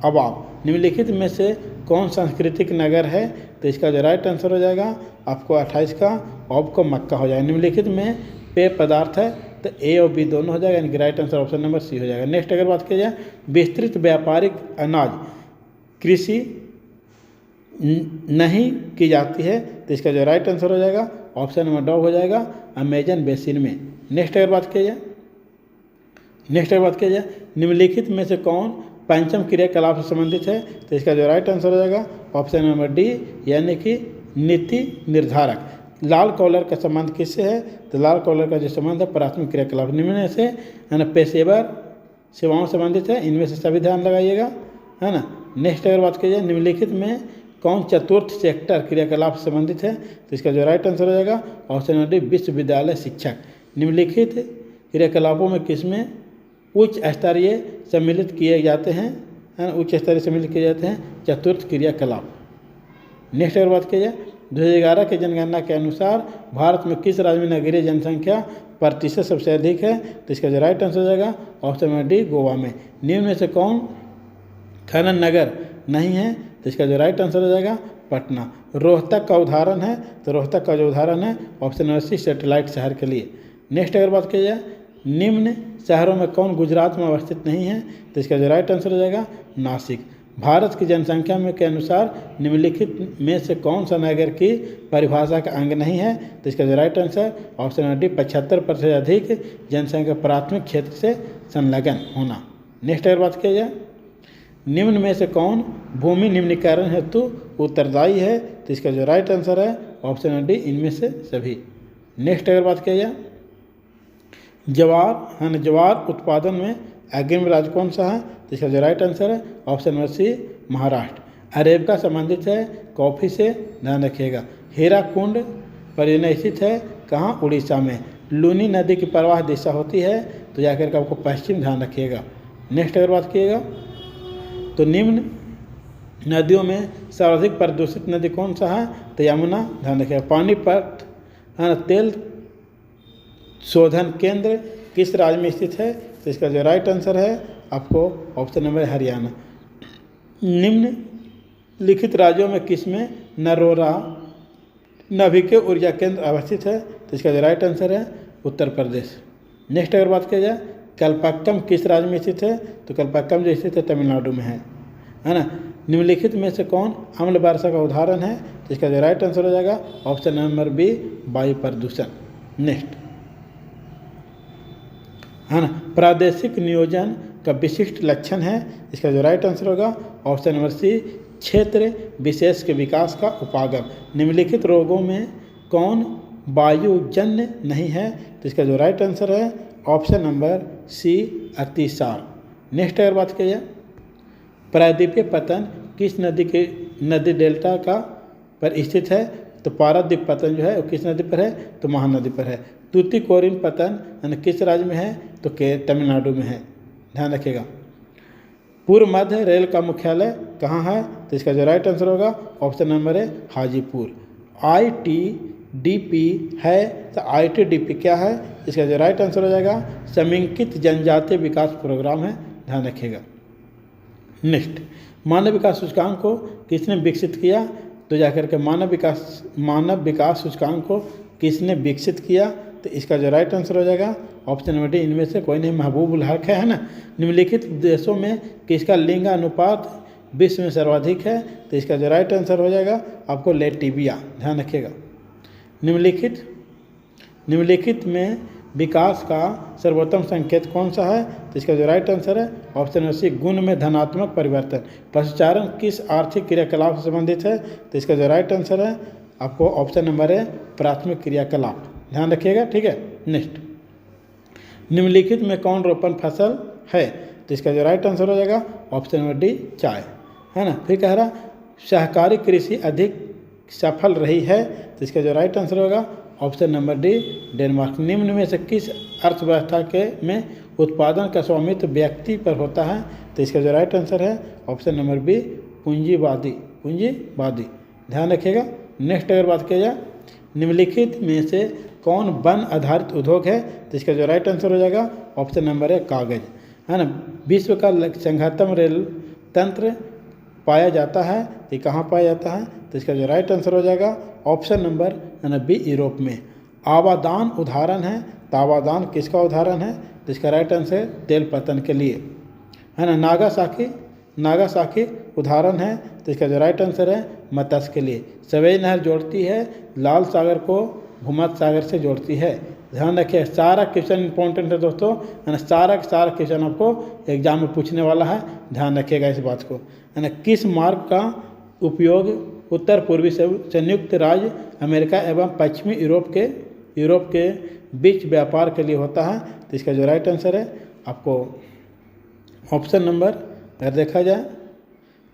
अबाब। निम्नलिखित में से कौन सांस्कृतिक नगर है? तो इसका जो राइट आंसर हो जाएगा आपको 28 का ऑप को मक्का हो जाएगा। निम्नलिखित में पेय पदार्थ है, तो ए और बी दोनों हो जाएगा, यानी कि right answer option number C हो जाएगा। नेक्स्ट अगर बात की जाए विस्तृत व्यापारिक अनाज कृषि नहीं की जाती है, तो इसका जो राइट आंसर हो जाएगा ऑप्शन नंबर डॉ हो जाएगा अमेजन बेसिन में। नेक्स्ट अगर बात की जाए निम्नलिखित में से कौन पंचम क्रियाकलाप से संबंधित है? तो इसका जो राइट आंसर हो जाएगा ऑप्शन नंबर डी, यानी कि नीति निर्धारक। लाल कॉलर का संबंध किससे है? तो लाल कॉलर का जो संबंध है प्राथमिक क्रियाकलाप निम्न में से है ना पेशेवर सेवाओं से संबंधित है, इनमें से सभी ध्यान लगाइएगा, है ना। नेक्स्ट अगर बात की जाए निम्नलिखित में कौन चतुर्थ सेक्टर क्रियाकलाप से संबंधित है? तो इसका जो राइट आंसर हो जाएगा ऑप्शन नंबर डी विश्वविद्यालय शिक्षक। निम्नलिखित क्रियाकलापों में किसमें उच्च स्तरीय सम्मिलित किए जाते हैं, है ना, उच्च स्तरीय सम्मिलित किए जाते हैं चतुर्थ क्रियाकलाप। नेक्स्ट अगर बात की जाए 2011 की जनगणना के अनुसार भारत में किस राज्य में नगरीय जनसंख्या प्रतिशत सबसे अधिक है? तो इसका जो राइट आंसर हो जाएगा ऑप्शन नंबर डी गोवा में। निम्न में से कौन खनन नगर नहीं है? तो इसका जो राइट आंसर हो जाएगा पटना। रोहतक का उदाहरण है, तो रोहतक का जो उदाहरण है ऑप्शन नंबर सी सैटेलाइट शहर के लिए। नेक्स्ट अगर बात की जाए निम्न शहरों में कौन गुजरात में अवस्थित नहीं है? तो इसका जो राइट आंसर हो जाएगा नासिक। भारत की जनसंख्या में के अनुसार निम्नलिखित में से कौन सा नगर की परिभाषा का अंग नहीं है? तो इसका जो right answer option number D 75% अधिक जनसंख्या प्राथमिक क्षेत्र से संलग्न होना। नेक्स्ट अगर बात की जाए निम्न में से कौन भूमि निम्नीकरण हेतु उत्तरदायी है? तो इसका जो राइट आंसर है ऑप्शन नंबर डी इनमें से सभी। नेक्स्ट अगर बात की जाए जवार, है ना, जवार उत्पादन में अग्रणी राज्य कौन सा है? तो इसका जो राइट आंसर है option number C Maharashtra. Arabica संबंधित है कॉफ़ी से, ध्यान रखिएगा। हीराकुंड परियोजना स्थित है कहाँ? उड़ीसा में। लूनी नदी की प्रवाह दिशा होती है तो जाकर के आपको पश्चिम, ध्यान रखिएगा। नेक्स्ट अगर बात कीजिएगा तो निम्न नदियों में सर्वाधिक प्रदूषित नदी कौन सा है? तो यमुना, ध्यान रखिएगा। पानीपत, है ना, तेल शोधन केंद्र किस राज्य में स्थित है? तो इसका जो राइट आंसर है आपको ऑप्शन नंबर हरियाणा। निम्न लिखित राज्यों में किसमें नरोरा नाभिकीय ऊर्जा केंद्र अवस्थित है? तो इसका जो राइट आंसर है उत्तर प्रदेश। नेक्स्ट अगर बात की जाए कल्पक्कम किस राज्य में स्थित है? तो कल्पक्कम जो स्थित है तमिलनाडु में है ना। निम्नलिखित में से कौन अम्ल वर्षा का उदाहरण है? तो इसका जो राइट आंसर हो जाएगा ऑप्शन नंबर बी वायु प्रदूषण। नेक्स्ट, है ना, प्रादेशिक नियोजन का विशिष्ट लक्षण है, इसका जो राइट आंसर होगा ऑप्शन नंबर सी क्षेत्र विशेष के विकास का उपागम। निम्नलिखित रोगों में कौन वायुजन्य नहीं है? तो इसका जो राइट आंसर है ऑप्शन नंबर सी अतिसार। नेक्स्ट अगर बात की जाए प्रायद्वीपीय पतन किस नदी डेल्टा का पर स्थित है? तो पारादीप पतन जो है वो किस नदी पर है? तो महानदी पर है। तूतीकोरिन पतन किस राज्य में है? तो तमिलनाडु में है, ध्यान रखिएगा। पूर्व मध्य रेल का मुख्यालय कहाँ है? तो इसका जो राइट आंसर होगा ऑप्शन नंबर है हाजीपुर। ITDP है, तो ITDP क्या है? इसका जो राइट आंसर हो जाएगा समेकित जनजातीय विकास प्रोग्राम है, ध्यान रखिएगा। नेक्स्ट, मानव विकास सूचकांक को किसने विकसित किया? तो जाकर के मानव विकास सूचकांक को किसने विकसित किया? तो इसका जो राइट आंसर हो जाएगा ऑप्शन नंबर डी इनमें से कोई नहीं, महबूबुल हक है ना। निम्नलिखित देशों में किसका लिंग अनुपात विश्व में सर्वाधिक है? तो इसका जो राइट आंसर हो जाएगा आपको लेटिविया, ध्यान रखिएगा। निम्नलिखित में विकास का सर्वोत्तम संकेत कौन सा है? तो इसका जो राइट आंसर है ऑप्शन नंबर सी गुण में धनात्मक परिवर्तन। पशुचारण किस आर्थिक क्रियाकलाप से संबंधित है? तो इसका जो राइट आंसर है आपको ऑप्शन नंबर है प्राथमिक क्रियाकलाप, ध्यान रखिएगा, ठीक है। नेक्स्ट, निम्नलिखित में कौन रोपण फसल है? तो इसका जो राइट आंसर हो जाएगा ऑप्शन नंबर डी चाय, है ना। फिर कह रहा सहकारी कृषि अधिक सफल रही है, तो इसका जो राइट आंसर होगा ऑप्शन नंबर डी डेनमार्क। निम्न में से किस अर्थव्यवस्था में उत्पादन का स्वामित्व व्यक्ति पर होता है, तो इसका जो राइट आंसर है ऑप्शन नंबर बी पूंजीवादी। पूंजीवादी, ध्यान रखिएगा। नेक्स्ट अगर बात किया जाए, निम्नलिखित में से कौन वन आधारित उद्योग है, तो इसका जो राइट आंसर हो जाएगा ऑप्शन नंबर है कागज, है ना। विश्व का संघतम रेल तंत्र पाया जाता है, तो कहाँ पाया जाता है, तो इसका जो राइट आंसर हो जाएगा ऑप्शन नंबर बी यूरोप में। आवादान उदाहरण है, तो आवादान किसका उदाहरण है, तो इसका राइट आंसर तेल पतन के लिए, है ना। नागासाकी उदाहरण है, तो इसका जो राइट आंसर है मत्स्य के लिए। सवेज नहर जोड़ती है लाल सागर को भूमध्य सागर से जोड़ती है। ध्यान रखिए, सारा क्वेश्चन इंपॉर्टेंट है दोस्तों, है ना। सारा क्वेश्चन आपको एग्जाम में पूछने वाला है, ध्यान रखिएगा इस बात को, है ना। किस मार्ग का उपयोग उत्तर पूर्वी संयुक्त राज्य अमेरिका एवं पश्चिमी यूरोप के बीच व्यापार के लिए होता है, तो इसका जो राइट आंसर है आपको ऑप्शन नंबर, अगर देखा जाए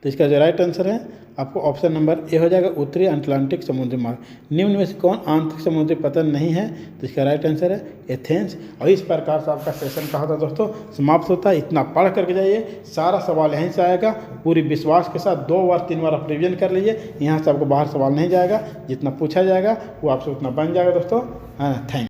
तो इसका जो राइट आंसर है आपको ऑप्शन नंबर ए हो जाएगा, उत्तरी अटलांटिक समुद्री मार्ग। निम्न में से कौन आंतरिक समुद्री पतन नहीं है, तो इसका राइट आंसर है एथेंस। और इस प्रकार से आपका सेशन कहा था दोस्तों समाप्त होता है। इतना पढ़ करके जाइए, सारा सवाल यहीं से आएगा। पूरी विश्वास के साथ 2 बार 3 बार आप रिविजन कर लीजिए, यहाँ से आपको बाहर सवाल नहीं जाएगा, जितना पूछा जाएगा वो आपसे उतना बन जाएगा दोस्तों, है ना। थैंक